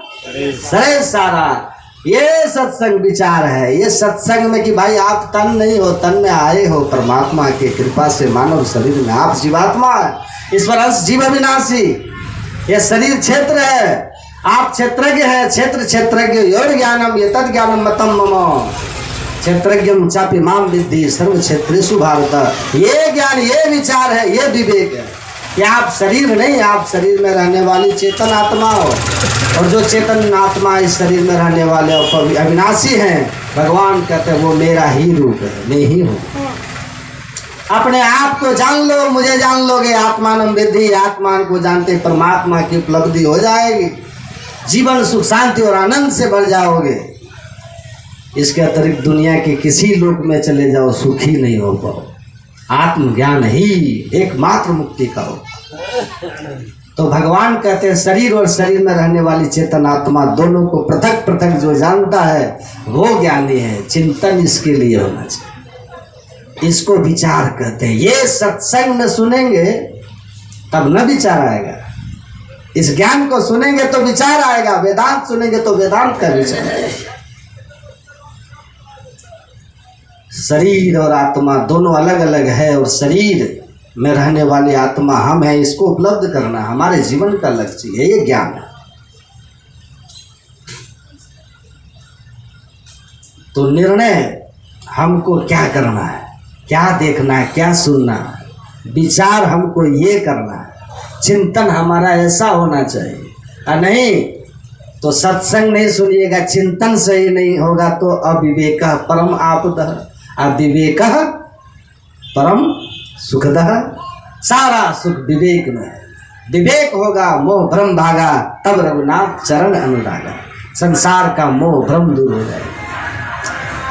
Speaker 2: सरे सारा। ये सत्संग विचार है। ये सत्संग में कि भाई आप तन नहीं हो, तन में आए हो परमात्मा की कृपा से मानव शरीर में, आप जीवात्मा है, ईश्वर अंश जीव अविनाशी। ये शरीर क्षेत्र है, आप क्षेत्रज्ञ हैं, क्षेत्र क्षेत्रज्ञ योर ज्ञानम ये तद ज्ञानम मतम मम क्षेत्रज्ञम चापि माम विद्धि सर्व क्षेत्रेषु भारत। ये ज्ञान, ये विचार है, ये विवेक है कि आप शरीर नहीं, आप शरीर में रहने वाली चेतन आत्मा हो, और जो चेतन आत्मा इस शरीर में रहने वाले अविनाशी हैं, भगवान कहते हैं वो मेरा ही रूप है, मैं ही हूँ। अपने आप को जान लो, मुझे जान लोगे, आत्मानं विद्धि, आत्मान को जानते परमात्मा की उपलब्धि हो जाएगी, जीवन सुख शांति और आनंद से भर जाओगे। इसके अतिरिक्त दुनिया के किसी लोक में चले जाओ, सुखी नहीं हो पाओ। आत्मज्ञान ही एकमात्र मुक्ति का हो। तो भगवान कहते हैं शरीर और शरीर में रहने वाली चेतन आत्मा दोनों को पृथक पृथक जो जानता है वो ज्ञानी है। चिंतन इसके लिए होना चाहिए, इसको विचार कहते हैं। ये सत्संग में सुनेंगे तब न विचार आएगा, इस ज्ञान को सुनेंगे तो विचार आएगा, वेदांत सुनेंगे तो वेदांत का विचार आएगा। शरीर और आत्मा दोनों अलग अलग है और शरीर में रहने वाली आत्मा हम है, इसको उपलब्ध करना हमारे जीवन का लक्ष्य है, ये ज्ञान है। तो निर्णय हमको क्या करना है, क्या देखना है, क्या सुनना है, विचार हमको ये करना है, चिंतन हमारा ऐसा होना चाहिए। और नहीं तो सत्संग नहीं सुनिएगा, चिंतन सही नहीं होगा तो अविवेक परम आपदः, अविवेक परम सुखदः। सारा सुख विवेक में है। विवेक होगा मोह भ्रम भागा, तब रघुनाथ चरण अनुरागा। संसार का मोह भ्रम दूर हो जाएगा,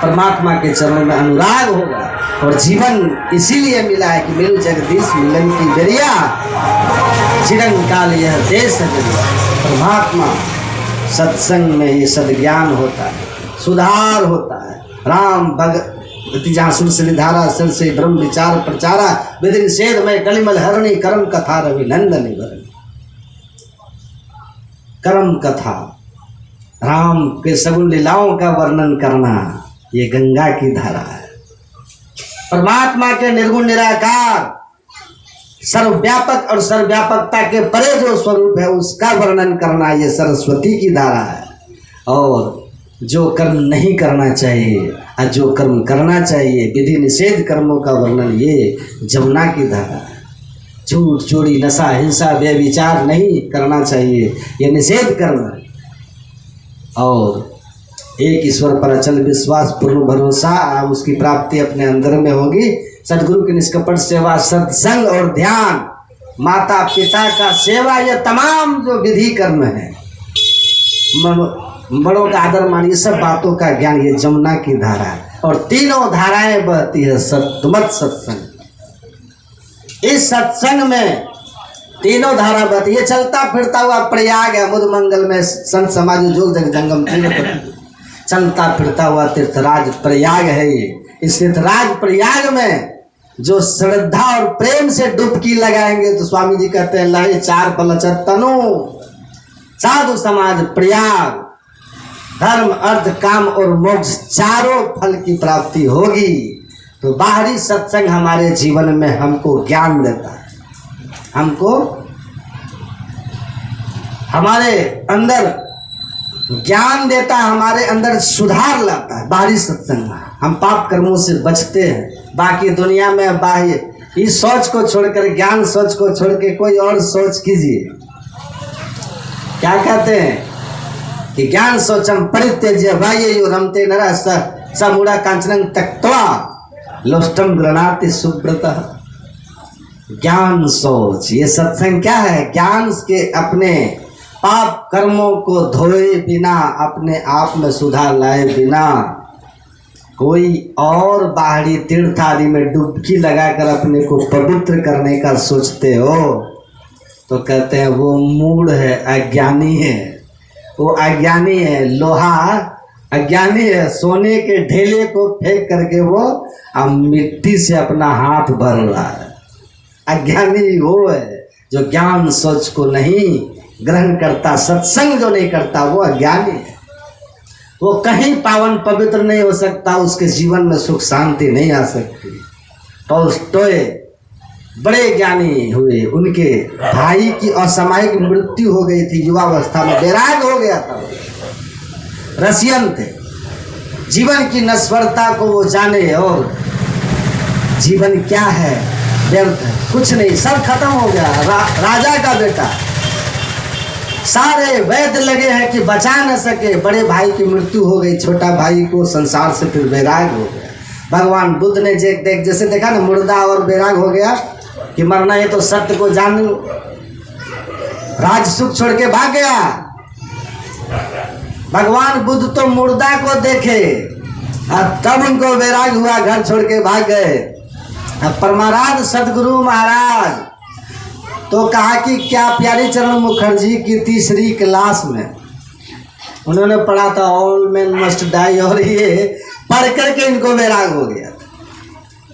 Speaker 2: परमात्मा के चरणों में अनुराग होगा। और जीवन इसीलिए मिला है कि मिल जगदीश मिलन की बेरिया, चिरंकाल यह देश है। परमात्मा सत्संग में ही सद्ज्ञान होता है, सुधार होता है। राम भगत जहाँ सुर से निधारा सर से ब्रह्म विचार प्रचारा, विधि निषेध में कलिमल हरणी, कर्म कथा रविनंदन भरणी। कर्म कथा राम के सगुन लीलाओं का वर्णन करना, ये गंगा की धारा है। परमात्मा के निर्गुण निराकार सर्वव्यापक और सर्वव्यापकता के परे जो स्वरूप है उसका वर्णन करना, ये सरस्वती की धारा है। और जो कर्म नहीं करना चाहिए और जो कर्म करना चाहिए, विधि निषेध कर्मों का वर्णन, ये जमुना की धारा है। झूठ चोरी नशा हिंसा व्यभिचार नहीं करना चाहिए, ये निषेध करना। और एक ईश्वर पर अचल विश्वास पूर्ण भरोसा, उसकी प्राप्ति अपने अंदर में होगी। सदगुरु की निष्कपट सेवा, सत्संग और ध्यान, माता पिता का सेवा, ये तमाम जो विधि कर्म है, बड़ों का आदर मान, ये सब बातों का ज्ञान, ये जमुना की धारा है। और तीनों धाराएं बहती है सत्संग। इस सत्संग में तीनों धारा बहती, ये चलता फिरता हुआ प्रयाग है। मुद मंगल में संत समाज जोग जग जंगम चलता फिरता हुआ तीर्थराज प्रयाग है। ये इस तीर्थराज प्रयाग में जो श्रद्धा और प्रेम से डुबकी लगाएंगे तो स्वामी जी कहते हैं लहे चार पलचर तनु, साधु समाज प्रयाग, धर्म अर्थ काम और मोक्ष चारों फल की प्राप्ति होगी। तो बाहरी सत्संग हमारे जीवन में हमको ज्ञान देता है, हमको हमारे अंदर ज्ञान देता है, हमारे अंदर सुधार लाता है। बाहरी सत्संग हम पाप कर्मों से बचते हैं। बाकी दुनिया में बाह्य इस सोच को छोड़कर, ज्ञान सोच को छोड़ के कोई और सोच कीजिए। क्या कहते हैं कि ज्ञान सोचम परित्यज्य बाह्यो रमते नरः स मूढ़ा कांचनं त्यक्त्वा लोष्टम गृह्णाति सुब्रतः। ज्ञान सोच, ये सत्संग क्या है? ज्ञान के अपने पाप कर्मों को धोए बिना, अपने आप में सुधार लाए बिना, कोई और बाहरी तीर्थ आदि में डुबकी लगाकर अपने को पवित्र करने का सोचते हो तो कहते हैं वो मूढ़ है, अज्ञानी है। वो अज्ञानी है, लोहा अज्ञानी है। सोने के ढेले को फेंक करके वो अब मिट्टी से अपना हाथ भर रहा है। अज्ञानी वो है जो ज्ञान सोच को नहीं ग्रहण करता, सत्संग जो नहीं करता, वो अज्ञानी है। वो कहीं पावन पवित्र नहीं हो सकता, उसके जीवन में सुख शांति नहीं आ सकती। टोल्स्टॉय बड़े ज्ञानी हुए, उनके भाई की असामयिक मृत्यु हो गई थी, युवावस्था में वैराग हो गया था। रसियन थे, जीवन की नश्वरता को वो जाने और जीवन क्या है, व्यर्थ है, कुछ नहीं, सब खत्म हो गया। राजा का बेटा, सारे वैद्य लगे हैं कि बचा न सके, बड़े भाई की मृत्यु हो गई, छोटा भाई को संसार से फिर वैराग हो गया। भगवान बुद्ध ने जैसे देखा ना, मुर्दा और वैराग हो गया कि मरना है तो सत्य को जान लो, राज सुख छोड़ के भाग गया। भगवान बुद्ध तो मुर्दा को देखे और तब उनको वैराग हुआ, घर छोड़ के भाग गए। अब परमाराध सदगुरु महाराज तो कहा कि क्या प्यारी चरण मुखर्जी की तीसरी क्लास में उन्होंने पढ़ा था ऑल मैन मस्ट डाई, और ये पढ़ करके इनको वैराग हो गया।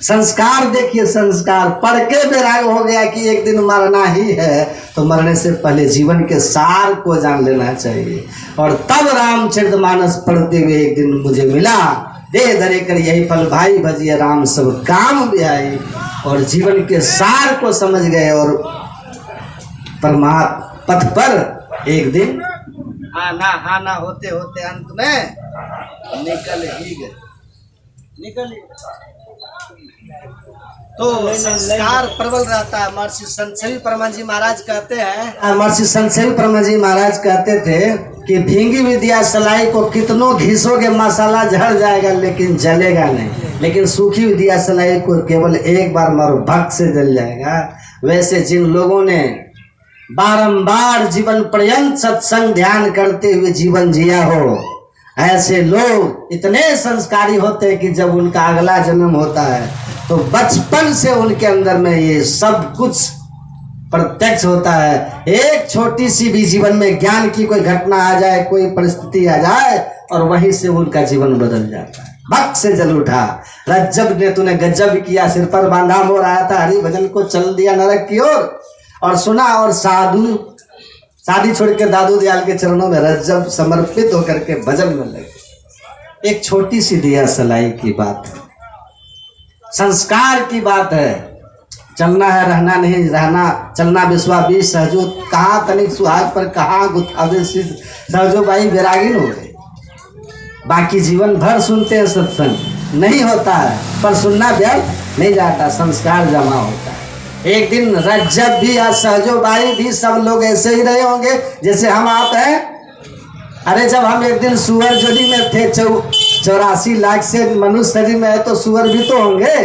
Speaker 2: संस्कार देखिए, संस्कार पढ़ के वैराग हो गया कि एक दिन मरना ही है, तो मरने से पहले जीवन के सार को जान लेना चाहिए। और तब रामचरितमानस पढ़ते हुए एक दिन मुझे मिला, दे धरे कर यही फल भाई भजिए राम सब काम भी आई, और जीवन के सार को समझ गए और परमात्मा पथ पर एक दिन हाना होते होते अंत में निकल ही गए, निकल ही। तो संस्कार प्रबल रहता है। महर्षि संतसेवी परमा जी महाराज कहते हैं, महर्षि संतसेवी परमा जी महाराज कहते थे कि भींगी विद्या सलाई को कितनों घिसोगे मसाला झड़ जाएगा लेकिन जलेगा नहीं, लेकिन सूखी विद्या सलाई को केवल एक बार मारो भक्त से जल जाएगा। वैसे जिन लोगों ने बारंबार जीवन पर्यंत सत्संग ध्यान करते हुए जीवन जिया हो, ऐसे लोग इतने संस्कारी होते हैं कि जब उनका अगला जन्म होता है तो बचपन से उनके अंदर में ये सब कुछ प्रत्यक्ष होता है। एक छोटी सी भी जीवन में ज्ञान की कोई घटना आ जाए, कोई परिस्थिति आ जाए, और वहीं से उनका जीवन बदल जाता है। भक्त से जल उठा, रज्जब ने तूने गजब किया, सिर पर बांधा मोर आया था, हरि भजन को चल दिया नरक की ओर। और सुना, और साधु शादी छोड़ के दादू दयाल के चरणों में रज्जब समर्पित होकर के भजन में लगे। एक छोटी सी दिया सलाई की बात है, संस्कार की बात है। चलना है रहना नहीं रहना, चलना विश्वा बीस सहजो, कहाँ तनिक सुहाग पर कहाँ गुथावे सहजो बाई वैरागिन हो गए। बाकी जीवन भर सुनते हैं सत्संग, नहीं होता है, पर सुनना व्यर्थ नहीं जाता, संस्कार जमा होता है। एक दिन रज्जब भी और सहजो बाई भी सब लोग ऐसे ही रहे होंगे जैसे हम आप हैं। अरे जब हम एक दिन सुअर जोड़ी में थे, 84 लाख से मनुष्य शरीर में है, तो सुअर भी तो होंगे।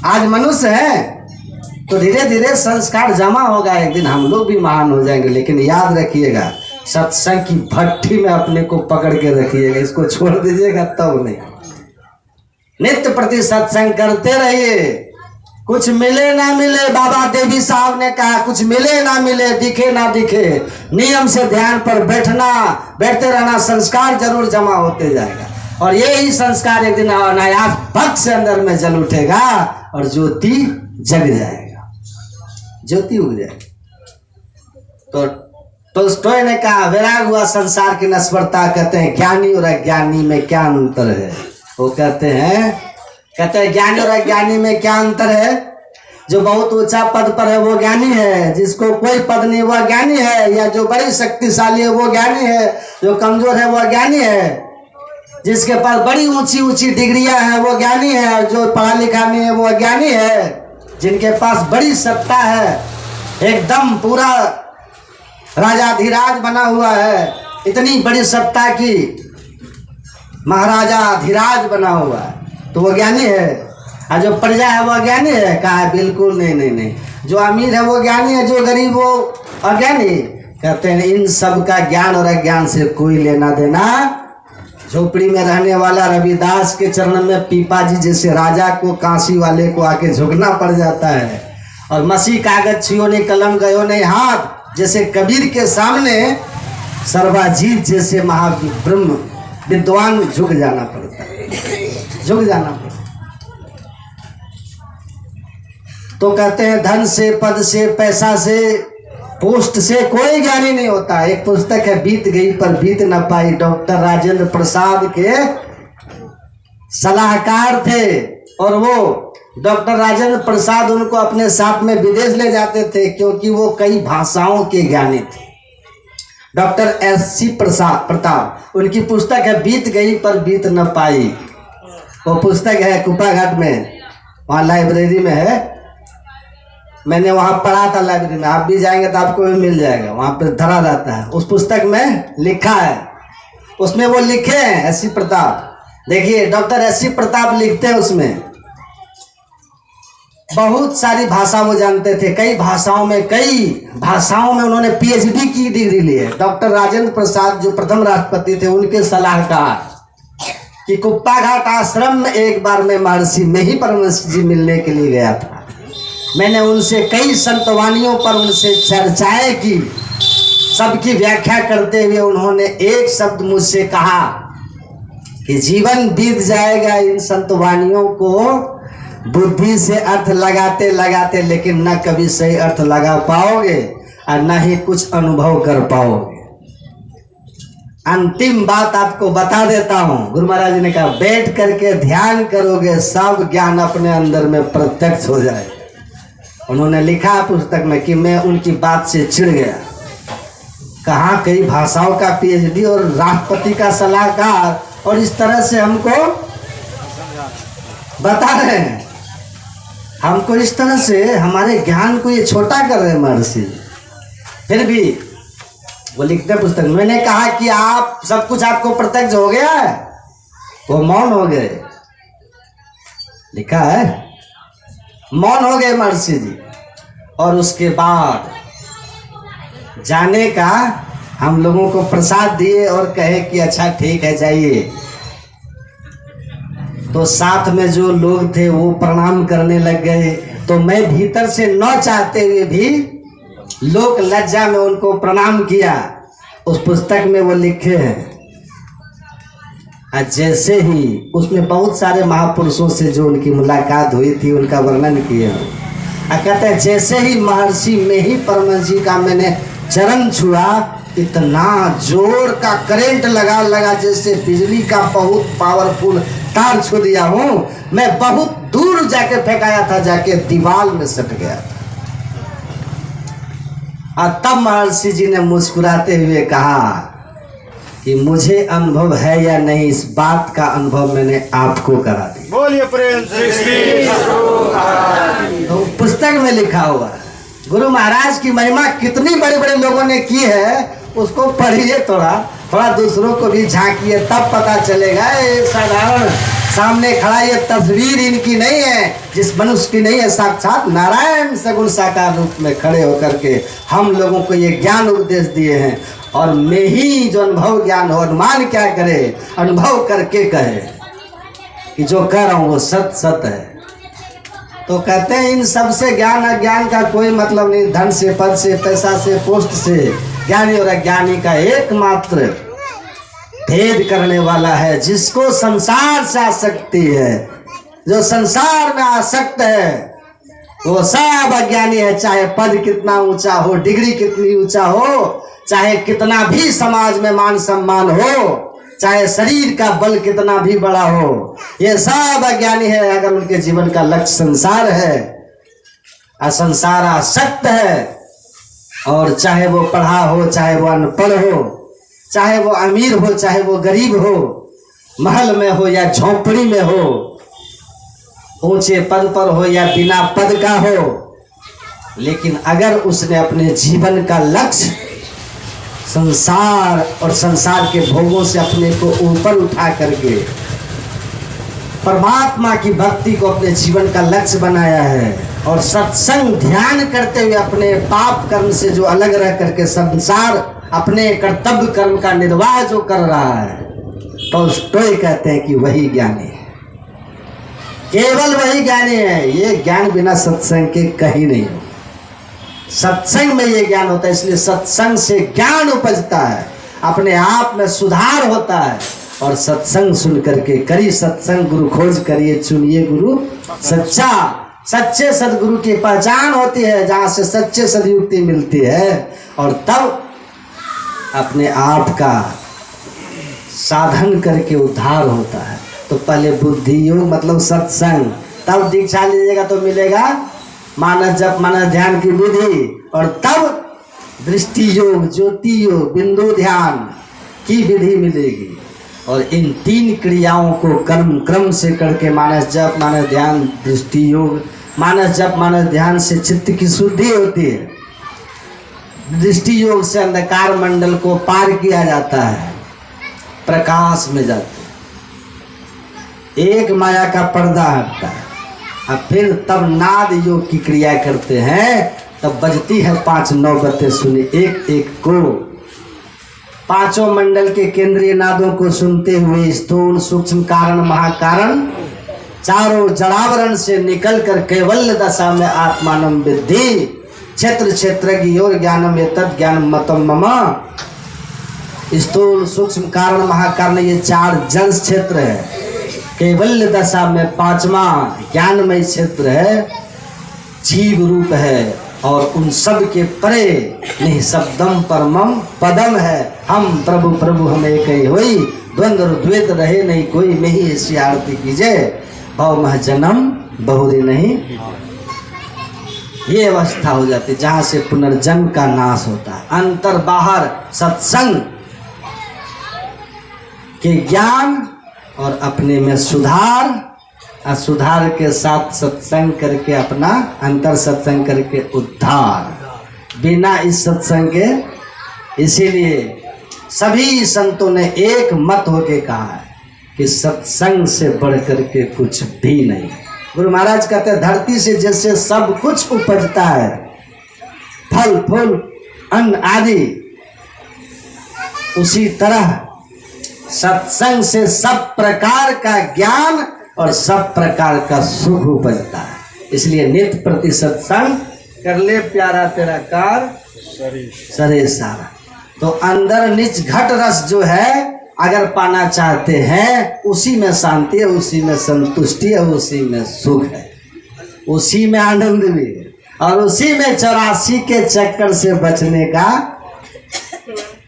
Speaker 2: आज मनुष्य हैं तो धीरे धीरे संस्कार जमा होगा, एक दिन हम लोग भी महान हो जाएंगे। लेकिन याद रखिएगा, सत्संग की भट्टी में अपने को पकड़ के रखिएगा, इसको छोड़ दीजिएगा तब नहीं। नित्य प्रति सत्संग करते रहिए, कुछ मिले ना मिले, बाबा देवी साहब ने कहा, कुछ मिले ना मिले, दिखे ना दिखे, नियम से ध्यान पर बैठते रहना, संस्कार जरूर जमा होते जाएगा। और यही संस्कार एक दिन अनायास भक्त से अंदर में जल उठेगा और ज्योति जग जाएगा, ज्योति उग जाएगी। तो टोल्स्टॉय ने कहा, वैराग हुआ संसार की नश्वरता, कहते हैं ज्ञानी और अज्ञानी में क्या अंतर है। वो कहते हैं ज्ञानी और अज्ञानी में क्या अंतर है। जो बहुत ऊंचा पद पर है वो ज्ञानी है, जिसको कोई पद नहीं वो ज्ञानी है, या जो बड़ी शक्तिशाली है वो ज्ञानी है, जो कमजोर है वो अज्ञानी है, जिसके पास बड़ी ऊंची ऊंची डिग्रियां हैं वो ज्ञानी है, और जो पढ़ा लिखा नहीं है वो अज्ञानी है। जिनके पास बड़ी सत्ता है, एकदम पूरा राजाधिराज बना हुआ है, इतनी बड़ी सत्ता की महाराजा अधिराज बना हुआ है, तो वो ज्ञानी है। और जो प्रजा है वो अज्ञानी है। कहा है बिल्कुल नहीं नहीं नहीं, जो अमीर है वो ज्ञानी है, जो गरीब वो अज्ञानी। कहते हैं इन सब का ज्ञान और अज्ञान से कोई लेना देना। झोपड़ी में रहने वाला रविदास के चरण में पीपा जी जैसे राजा को, काशी वाले को आके झुकना पड़ जाता है। और मसी कागज छियो ने कलम गयो ने हाथ, जैसे कबीर के सामने सर्वाजीत जैसे महाब्रह्म विद्वान झुक जाना पड़ता है, झुक जाना पड़ता। तो कहते हैं धन से, पद से, पैसा से, पोस्ट से कोई ज्ञानी नहीं होता। एक पुस्तक है बीत गई पर बीत न पाई, डॉक्टर राजेंद्र प्रसाद के सलाहकार थे, और वो डॉक्टर राजेंद्र प्रसाद उनको अपने साथ में विदेश ले जाते थे क्योंकि वो कई भाषाओं के ज्ञानी थे। Doctor SC. प्रताप, उनकी पुस्तक है बीत गई पर बीत न पाई। वो पुस्तक है कुपाघाट में, वहाँ लाइब्रेरी में है। मैंने वहाँ पढ़ा था लाइब्रेरी में, आप भी जाएंगे तो आपको भी मिल जाएगा, वहाँ पे धरा रहता है। उस पुस्तक में लिखा है, उसमें वो लिखे हैं एस.सी. प्रताप। देखिए डॉक्टर एस.सी. प्रताप लिखते हैं, उसमें बहुत सारी भाषा वो जानते थे, कई भाषाओं में उन्होंने पीएचडी की डिग्री ली है। डॉक्टर राजेंद्र प्रसाद जो प्रथम राष्ट्रपति थे, उनके सलाहकार, कि कुप्पा घाट आश्रम में एक बार मैं महर्षि में ही परमहंस जी मिलने के लिए गया था। मैंने उनसे कई संतवानियों पर उनसे चर्चाएं की। सबकी व्याख्या करते हुए उन्होंने एक शब्द मुझसे कहा कि जीवन बीत जाएगा इन संतवानियों को बुद्धि से अर्थ लगाते लगाते, लेकिन न कभी सही अर्थ लगा पाओगे और न ही कुछ अनुभव कर पाओगे। अंतिम बात आपको बता देता हूं। गुरु महाराज जी ने कहा बैठ करके ध्यान करोगे सब ज्ञान अपने अंदर में प्रत्यक्ष हो जाए। उन्होंने लिखा पुस्तक में कि मैं उनकी बात से चिढ़ गया। कहा कई भाषाओं का पीएचडी और राष्ट्रपति का सलाहकार, और इस तरह से हमको बता रहे हैं, हमको इस तरह से हमारे ज्ञान को ये छोटा कर रहे हैं महर्षि। फिर भी वो लिखते पुस्तक, मैंने कहा कि आप सब कुछ आपको प्रत्यक्ष हो गया है, वो मौन हो गए। लिखा है मौन हो गए महर्षि जी, और उसके बाद जाने का हम लोगों को प्रसाद दिए और कहे कि अच्छा ठीक है जाइए। तो साथ में जो लोग थे वो प्रणाम करने लग गए। तो मैं भीतर से न चाहते हुए भी लोक लज्जा में उनको प्रणाम किया। उस पुस्तक में वो लिखे हैं, जैसे ही उसमें बहुत सारे महापुरुषों से जो उनकी मुलाकात हुई थी उनका वर्णन किए हैं। कहते हैं जैसे ही महर्षि में ही परम जी का मैंने चरण छुआ, इतना जोर का करंट लगा जैसे बिजली का बहुत पावरफुल तार छू दिया हूं। मैं बहुत दूर जाके फेंकाया था, जाके दीवार में सट गया था। और तब महर्षि जी ने मुस्कुराते हुए कहा कि मुझे अनुभव है या नहीं, इस बात का अनुभव मैंने आपको करा दिया।
Speaker 3: बोलिए प्रेम से।
Speaker 2: तो पुस्तक में लिखा हुआ है। गुरु महाराज की महिमा कितनी बड़े बड़े लोगों ने की है, उसको पढ़िए, थोड़ा दूसरों को भी झांकिए, तब पता चलेगा। ये साधारण सामने खड़ा ये तस्वीर इनकी नहीं है, जिस मनुष्य की नहीं है, साक्षात नारायण सगुण साकार रूप में खड़े होकर के हम लोगों को ये ज्ञान उपदेश दिए हैं। और मैं ही जो अनुभव ज्ञान हो, अनुमान क्या करे, अनुभव करके कहे कि जो कह रहा हूँ वो सत सत है। तो कहते हैं इन सबसे ज्ञान अज्ञान का कोई मतलब नहीं, धन से, पद से, पैसा से, पोस्ट से। ज्ञानी और अज्ञानी का एकमात्र भेद करने वाला है जिसको संसार से आसक्ति है। जो संसार में आसक्त है वो सब अज्ञानी है। चाहे पद कितना ऊंचा हो, डिग्री कितनी ऊंचा हो, चाहे कितना भी समाज में मान सम्मान हो, चाहे शरीर का बल कितना भी बड़ा हो, ये सब अज्ञानी है अगर उनके जीवन का लक्ष्य संसार है, असंसार आसक्त है। और चाहे वो पढ़ा हो, चाहे वो अनपढ़ हो, चाहे वो अमीर हो, चाहे वो गरीब हो, महल में हो या झोंपड़ी में हो, ऊंचे पद पर हो या बिना पद का हो, लेकिन अगर उसने अपने जीवन का लक्ष्य संसार और संसार के भोगों से अपने को ऊपर उठा करके परमात्मा की भक्ति को अपने जीवन का लक्ष्य बनाया है, और सत्संग ध्यान करते हुए अपने पाप कर्म से जो अलग रह करके संसार अपने कर्तव्य कर्म का निर्वाह जो कर रहा है, टोल्स्टॉय कहते हैं कि वही ज्ञानी है, केवल वही ज्ञानी है। ये ज्ञान बिना सत्संग के कहीं नहीं हो। सत्संग में ये ज्ञान होता है, इसलिए सत्संग से ज्ञान उपजता है, अपने आप में सुधार होता है। और सत्संग सुन करके करी सत्संग, गुरु खोज करिए, चुनिए गुरु सच्चा। सच्चे सदगुरु की पहचान होती है जहाँ से सच्चे सदयुक्ति मिलती है, और तब अपने आप का साधन करके उद्धार होता है। तो पहले बुद्धि योग मतलब सत्संग, तब दीक्षा लीजिएगा तो मिलेगा मानस जप, मानस ध्यान की विधि, और तब दृष्टि योग, ज्योति योग, बिंदु ध्यान की विधि मिलेगी। और इन तीन क्रियाओं को क्रम से करके मानस जप, मानस ध्यान, दृष्टि योग, मानस जप, मानस ध्यान से चित्त की शुद्धि होती है। दृष्टि योग से अंधकार मंडल को पार किया जाता है, प्रकाश में जाते हैं, एक माया का पर्दा हटता है। अब फिर तब नाद योग की क्रिया करते हैं, तब बजती है 5 नौबतें सुनी एक एक को। पांचों मंडल के केंद्रीय नादों को सुनते हुए स्थूल सूक्ष्म कारण महाकारण चारों जड़ावरण से निकलकर कैवल्य दशा में आत्मानं विद्धि। क्षेत्र क्षेत्रज्ञ और ज्ञानम एतत् ज्ञानम मतम मम। स्थूल सूक्ष्म कारण महाकारण ये 4 जड़ क्षेत्र है। कैवल्य दशा में 5वां ज्ञानमय क्षेत्र है, जीव रूप है। और उन सब के परे निःशब्दम परमम पदम है। हम प्रभु प्रभु हम एक ही होई, द्वंद्व द्वैत रहे नहीं कोई, में ही ऐसी आरती कीजिए, भव मह जन्म बहुरी नहीं। ये अवस्था हो जाती जहाँ से पुनर्जन्म का नाश होता है। अंतर बाहर सत्संग के ज्ञान और अपने में सुधार, और सुधार के साथ सत्संग करके अपना अंतर सत्संग करके उद्धार। बिना इस सत्संग के, इसीलिए सभी संतों ने एक मत होके कहा है कि सत्संग से बढ़ करके कुछ भी नहीं। गुरु महाराज कहते हैं धरती से जैसे सब कुछ उपजता है, फल फूल अन्न आदि, उसी तरह सत्संग से सब प्रकार का ज्ञान और सब प्रकार का सुख उपजता है। इसलिए नित्य प्रति सत्संग कर ले प्यारा तेरा कार सरे सारा। तो अंदर निज घट रस जो है अगर पाना चाहते हैं, उसी में शांति है, उसी में संतुष्टि है, उसी में सुख है, उसी में आनंद भी है, और उसी में 84 के चक्कर से बचने का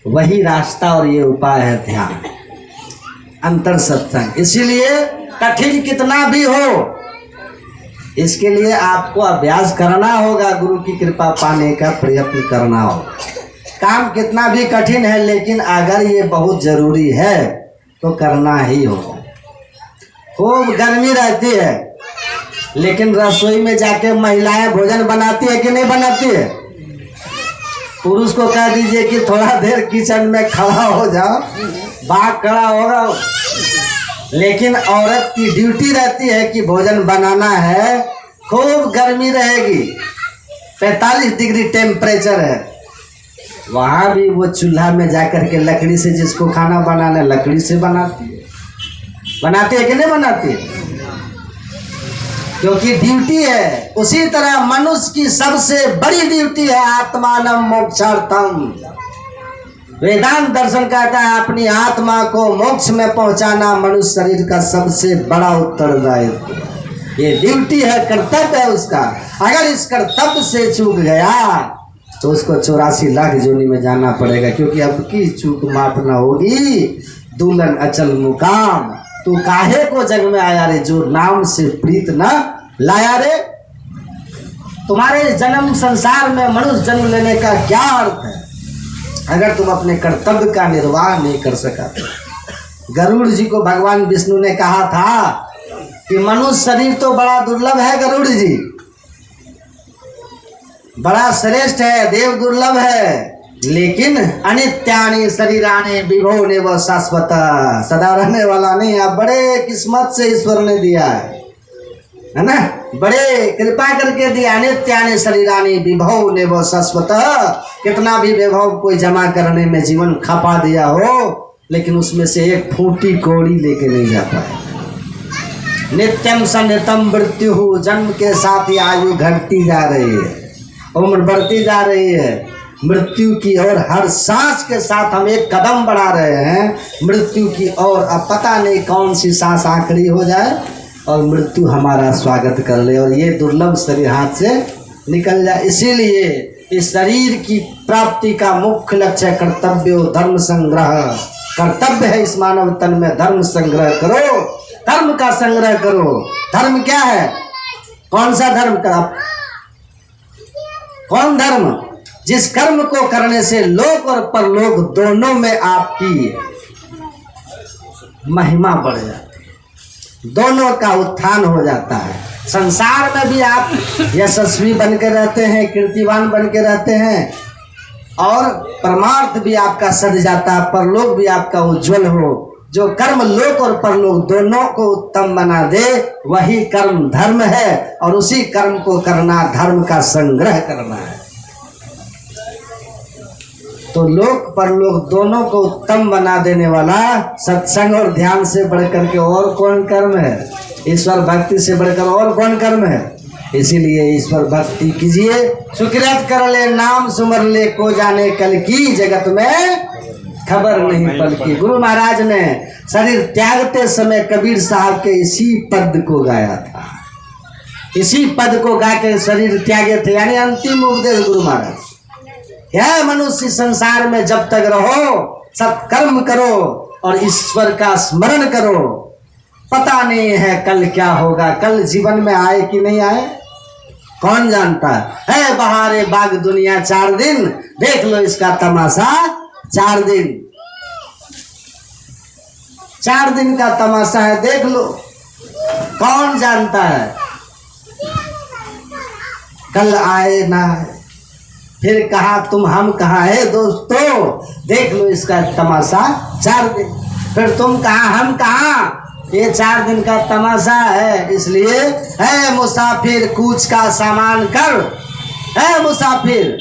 Speaker 2: वही रास्ता और ये उपाय है ध्यान, अंतर सत्संग। इसीलिए कठिन कितना भी हो, इसके लिए आपको अभ्यास करना होगा, गुरु की कृपा पाने का प्रयत्न करना होगा। काम कितना भी कठिन है, लेकिन अगर ये बहुत जरूरी है तो करना ही होगा। खूब गर्मी रहती है, लेकिन रसोई में जाके महिलाएं भोजन बनाती है कि नहीं बनाती है? पुरुष को कह दीजिए कि थोड़ा देर किचन में खड़ा हो जाओ, बाग खड़ा होगा, लेकिन औरत की ड्यूटी रहती है कि भोजन बनाना है। खूब गर्मी रहेगी, 45 डिग्री टेम्परेचर है, वहाँ भी वो चूल्हा में जाकर के लकड़ी से, जिसको खाना बनाना है लकड़ी से बनाती है कि नहीं बनाती है? क्योंकि ड्यूटी है। उसी तरह मनुष्य की सबसे बड़ी ड्यूटी है आत्मानं मोक्षार्थम। वेदांत दर्शन कहता है अपनी आत्मा को मोक्ष में पहुंचाना मनुष्य शरीर का सबसे बड़ा उत्तरदायित्व। ये ड्यूटी है, कर्तव्य है उसका। अगर इस कर्तव्य से चूक गया तो उसको 84 लाख जोनी में जाना पड़ेगा, क्योंकि अब की चूक माफ न होगी, दुल्हन अचल मुकाम। तू काहे को जग में आया रे, जो नाम से प्रीत न लाया रे। तुम्हारे जन्म संसार में मनुष्य जन्म लेने का क्या अर्थ है अगर तुम अपने कर्तव्य का निर्वाह नहीं कर सका? गरुड़ जी को भगवान विष्णु ने कहा था कि मनुष्य शरीर तो बड़ा दुर्लभ है, गरुड़ जी बड़ा श्रेष्ठ है, देव दुर्लभ है, लेकिन अनित्यानि शरीरानि विभो ने वह शाश्वत, सदा रहने वाला नहीं। आप बड़े किस्मत से ईश्वर ने दिया है ना, बड़े कृपा करके दिया। अनित्यानि शरीरानि विभो ने वह शाश्वत, कितना भी वैभव कोई जमा करने में जीवन खपा दिया हो, लेकिन उसमें से एक फूटी कौड़ी लेके नहीं जा पाए। नित्यम सनितम मृत्यु, जन्म के साथ ही आयु घटती जा रही है, उम्र बढ़ती जा रही है मृत्यु की ओर। हर सांस के साथ हम एक कदम बढ़ा रहे हैं मृत्यु की ओर। अब पता नहीं कौन सी सांस आखिरी हो जाए और मृत्यु हमारा स्वागत कर ले और ये दुर्लभ शरीर हाथ से निकल जाए। इसीलिए इस शरीर की प्राप्ति का मुख्य लक्ष्य कर्तव्य धर्म संग्रह। कर्तव्य है इस मानव तन में धर्म संग्रह करो, धर्म का संग्रह करो। धर्म क्या है? कौन सा धर्म का? कौन धर्म? जिस कर्म को करने से लोक और परलोक दोनों में आपकी महिमा बढ़ जाती है, दोनों का उत्थान हो जाता है। संसार में भी आप यशस्वी बन के रहते हैं, कीर्तिवान बन के रहते हैं, और परमार्थ भी आपका सज जाता है, परलोक भी आपका उज्जवल हो। जो कर्म लोक और परलोक दोनों को उत्तम बना दे वही कर्म धर्म है, और उसी कर्म को करना धर्म का संग्रह करना है। तो लोक परलोक दोनों को उत्तम बना देने वाला सत्संग और ध्यान से बढ़कर के और कौन कर्म है? ईश्वर भक्ति से बढ़कर और कौन कर्म है? इसीलिए ईश्वर भक्ति कीजिए, सुकृत कर ले, नाम सुमर ले, को जाने कल की, जगत में खबर नहीं पल की। गुरु महाराज ने शरीर त्यागते समय कबीर साहब के इसी पद को गाया था, इसी पद को गा के शरीर त्यागे थे, यानी अंतिम उपदेश गुरु महाराज। क्या मनुष्य संसार में जब तक रहो सत्कर्म करो और ईश्वर का स्मरण करो, पता नहीं है कल क्या होगा, कल जीवन में आए कि नहीं आए कौन जानता है। बहारे बाग दुनिया 4 दिन, देख लो इसका तमाशा 4 दिन, 4 दिन का तमाशा है, देख लो, कौन जानता है कल आए ना आए। फिर कहा तुम हम कहाँ है दोस्तों, देख लो इसका तमाशा 4 दिन। फिर तुम कहाँ हम कहाँ, ये 4 दिन का तमाशा है। इसलिए है मुसाफिर कूच का सामान कर, है मुसाफिर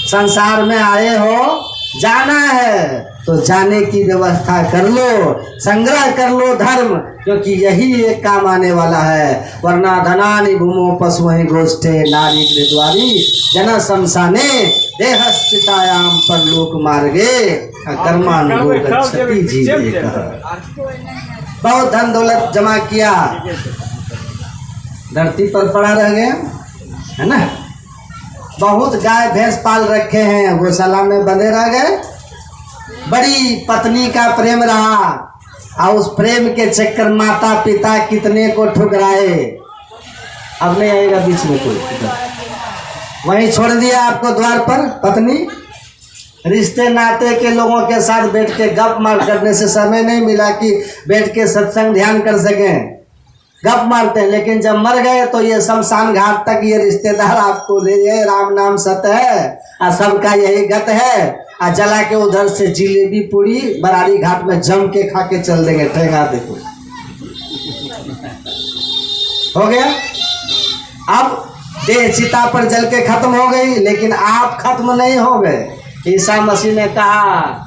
Speaker 2: संसार में आए हो, जाना है तो जाने की व्यवस्था कर लो, संग्रह कर लो धर्म, क्योंकि यही एक काम आने वाला है। वरना धनानि भूमो पशुहि गोष्ठे नारी द्वारी जन शमशाने देहश्चितायाम परलोक मार्गे कर्मानुगो गच्छति जीवे। बहुत धन दौलत जमा किया, धरती पर पड़ा रह गया, है ना। बहुत गाय भैंस पाल रखे हैं, गौशाला में बंधे रह गए। बड़ी पत्नी का प्रेम रहा और उस प्रेम के चक्कर माता पिता कितने को ठुकराए। अब नहीं आएगा बीच में कोई, वहीं छोड़ दिया आपको द्वार पर पत्नी। रिश्ते नाते के लोगों के साथ बैठ के गप मार करने से समय नहीं मिला कि बैठ के सत्संग ध्यान कर सकें, गप मारते हैं। लेकिन जब मर गए तो ये शमशान घाट तक ये रिश्तेदार आपको ले गए। राम नाम सत्य है और सबका यही गत है। और जला के उधर से जिलेबी पूरी बरारी घाट में जम के खा के चल देंगे, ठेंगा देखो हो गया। अब देह चिता पर जल के खत्म हो गई, लेकिन आप खत्म नहीं हो गए। ईसा मसीह ने कहा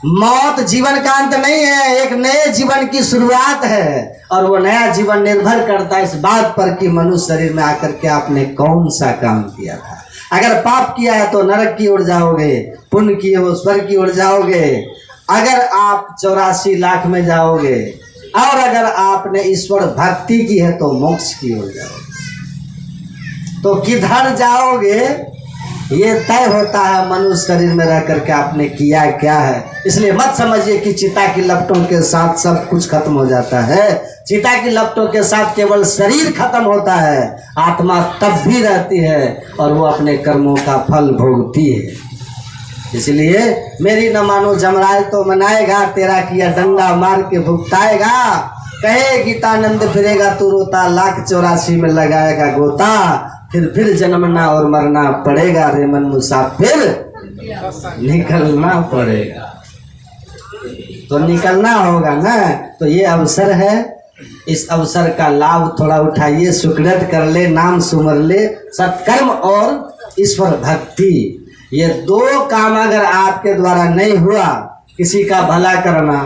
Speaker 2: मौत जीवन का अंत नहीं है, एक नए जीवन की शुरुआत है। और वो नया जीवन निर्भर करता है इस बात पर कि मनुष्य शरीर में आकर के आपने कौन सा काम किया था। अगर पाप किया है तो नरक की ओर जाओगे, पुण्य किए हो स्वर्ग की ओर जाओगे। अगर आप 84 लाख में जाओगे और अगर आपने ईश्वर भक्ति की है तो मोक्ष की ओर जाओगे। तो किधर जाओगे ये तय होता है मनुष्य शरीर में रह करके आपने किया क्या है। इसलिए मत समझिए कि चिता की लपटों के साथ सब कुछ खत्म हो जाता है। चिता की लपटों के साथ केवल शरीर खत्म होता है, आत्मा तब भी रहती है और वो अपने कर्मों का फल भोगती है। इसलिए मेरी न मानो जमराज तो मनाएगा, तेरा किया डंडा मार के भुगताएगा। कहे गीतानंद फिरेगा तू रोता, लाख 84 में लगाएगा गोता। फिर जन्मना और मरना पड़ेगा रे मन मुसाफिर, निकलना पड़ेगा। तो निकलना होगा ना, तो ये अवसर है, इस अवसर का लाभ थोड़ा उठाइए, सुकृत कर ले, नाम सुमर ले, सत्कर्म और ईश्वर भक्ति। ये 2 काम अगर आपके द्वारा नहीं हुआ, किसी का भला करना,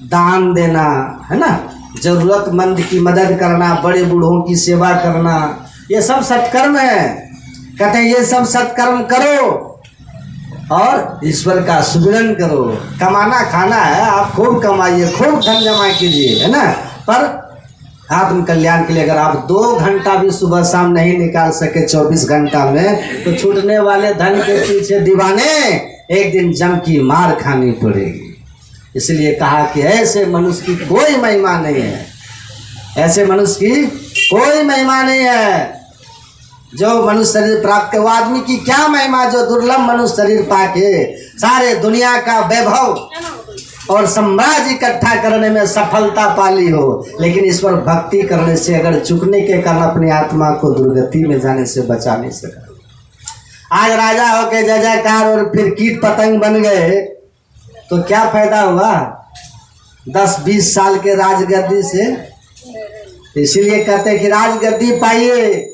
Speaker 2: दान देना, है ना, जरूरतमंद की मदद करना, बड़े बूढ़ों की सेवा करना, ये सब सत्कर्म है। कहते हैं ये सब सत्कर्म करो और ईश्वर का सुमिरन करो। कमाना खाना है, आप खूब कमाइए, खूब धन जमा कीजिए, है ना। पर आत्म कल्याण के लिए अगर आप 2 घंटा भी सुबह शाम नहीं निकाल सके 24 घंटा में, तो छूटने वाले धन के पीछे दीवाने एक दिन जम की मार खानी पड़ेगी। इसलिए कहा कि ऐसे मनुष्य की कोई महिमा नहीं है, ऐसे मनुष्य की कोई महिमा नहीं है जो मनुष्य शरीर प्राप्त करे। वो आदमी की क्या महिमा जो दुर्लभ मनुष्य शरीर पाके सारे दुनिया का वैभव और साम्राज्य इकट्ठा करने में सफलता पाली हो, लेकिन ईश्वर भक्ति करने से अगर चुकने के कारण अपनी आत्मा को दुर्गति में जाने से बचा नहीं सका। आज राजा होके जय जयकार और फिर कीट पतंग बन गए तो क्या फायदा हुआ 10-20 साल के राजगद्दी से। इसीलिए कहते हैं कि राजगद्दी पाइए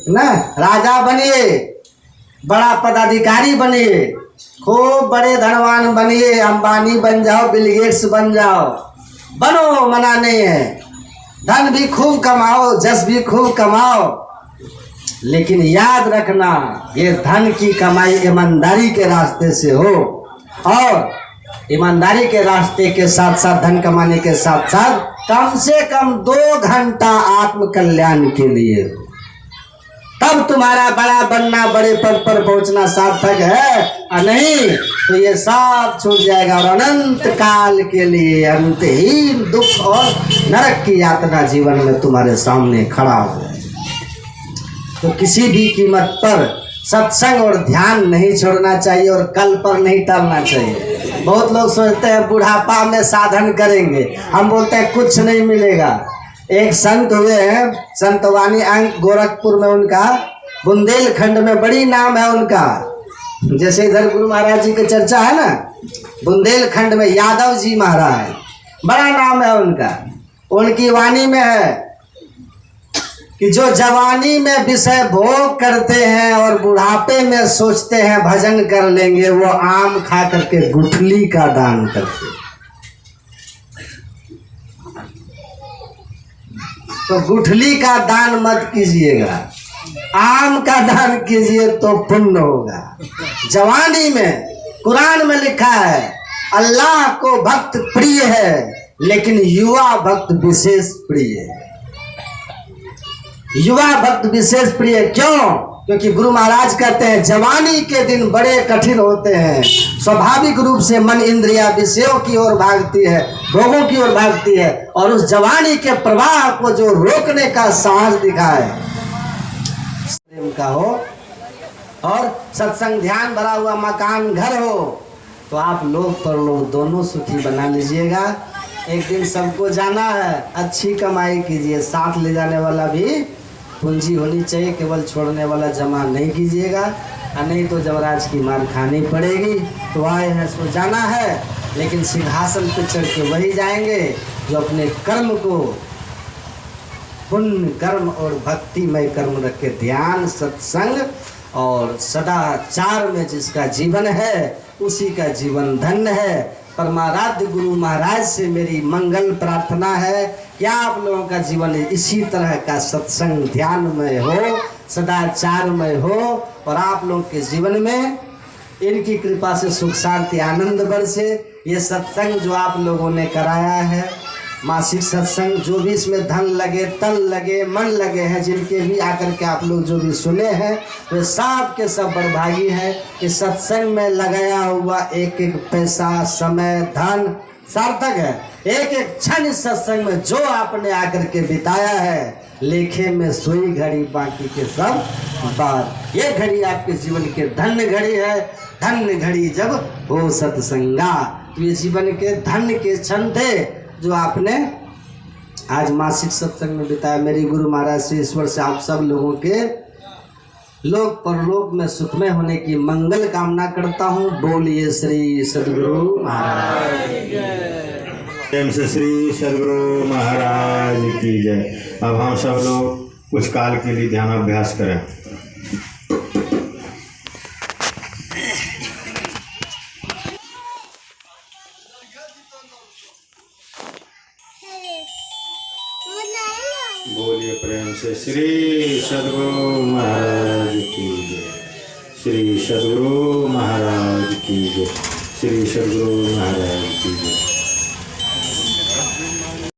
Speaker 2: ना, राजा बनिए, बड़ा पदाधिकारी बनिए, खूब बड़े धनवान बनिए, अंबानी बन जाओ, बिल गेट्स बन जाओ, बनो, मना नहीं है। धन भी खूब कमाओ, जस भी खूब कमाओ, लेकिन याद रखना ये धन की कमाई ईमानदारी के रास्ते से हो, और ईमानदारी के रास्ते के साथ साथ धन कमाने के साथ साथ कम से कम 2 घंटा आत्म कल्याण के लिए हो, तब तुम्हारा बड़ा बनना, बड़े पद पर पहुंचना सार्थक है। और नहीं तो ये सब छूट जाएगा और अनंत काल के लिए अंतहीन दुख और नरक की यातना जीवन में तुम्हारे सामने खड़ा हो जाए। तो किसी भी कीमत पर सत्संग और ध्यान नहीं छोड़ना चाहिए और कल पर नहीं टलना चाहिए। बहुत लोग सोचते हैं बुढ़ापा में साधन करेंगे, हम बोलते हैं कुछ नहीं मिलेगा। एक संत हुए हैं, संतवानी अंक गोरखपुर में, उनका बुंदेलखंड में बड़ी नाम है उनका। जैसे इधर गुरु महाराज जी की चर्चा है ना, बुंदेलखंड में यादव जी महाराज, बड़ा नाम है उनका। उनकी वाणी में है कि जो जवानी में विषय भोग करते हैं और बुढ़ापे में सोचते हैं भजन कर लेंगे, वो आम खा करके गुठली का दान करते हैं। तो गुठली का दान मत कीजिएगा, आम का दान कीजिए तो पुण्य होगा। जवानी में कुरान में लिखा है अल्लाह को भक्त प्रिय है, लेकिन युवा भक्त विशेष प्रिय है। युवा भक्त विशेष प्रिय क्यों? क्योंकि गुरु महाराज कहते हैं जवानी के दिन बड़े कठिन होते हैं। स्वाभाविक रूप से मन इंद्रिया विषयों की ओर भागती है, भोगों की ओर भागती है, और उस जवानी के प्रवाह को जो रोकने का साहस दिखाए, प्रेम का हो और सत्संग ध्यान भरा हुआ मकान घर हो, तो आप लोग पर लोग दोनों सुखी बना लीजिएगा। एक दिन सबको जाना है, अच्छी कमाई कीजिए, साथ ले जाने वाला भी पूंजी होनी चाहिए, केवल छोड़ने वाला जमा नहीं कीजिएगा, और नहीं तो जमराज की मार खानी पड़ेगी। तो आए हैं सो जाना है, लेकिन सिंहासन पर चढ़ के वही जाएंगे जो अपने कर्म को पुण्य कर्म और भक्तिमय कर्म रख के ध्यान, सत्संग और सदाचार में जिसका जीवन है, उसी का जीवन धन्य है। परमाराध्य गुरु महाराज से मेरी मंगल प्रार्थना है कि आप लोगों का जीवन इसी तरह का सत्संग ध्यानमय हो, सदाचारमय हो, और आप लोगों के जीवन में इनकी कृपा से सुख शांति आनंद बरसे। ये सत्संग जो आप लोगों ने कराया है, मासिक सत्संग, जो भी इसमें धन लगे, तन लगे, मन लगे हैं, जिनके भी आकर के आप लोग जो भी सुने हैं, वे सब के सब बड़भागी हैं कि सत्संग में लगाया हुआ एक एक पैसा, समय, धन सार्थक है। एक एक क्षण इस सत्संग में जो आपने आकर के बिताया है, लेखे में सोई घड़ी बाकी के सब बात। ये घड़ी आपके जीवन के धन्य घड़ी है। धन्य घड़ी जब हो सत्संगा, तो ये जीवन के धन्य के क्षण थे जो आपने आज मासिक सत्संग में बिताया। मेरी गुरु महाराज से ईश्वर से आप सब लोगों के लोक परलोक में सुखमय होने की मंगल कामना करता हूँ। बोलिए श्री सद्गुरु महाराज
Speaker 3: प्रेम से श्री सद्गुरु महाराज की जय। अब हम सब लोग कुछ काल के लिए ध्यानाभ्यास करें। बोलिए प्रेम से श्री सद्गुरु महाराज की जय। श्री सद्गुरु महाराज की जय। श्री सद्गुरु महाराज की जय।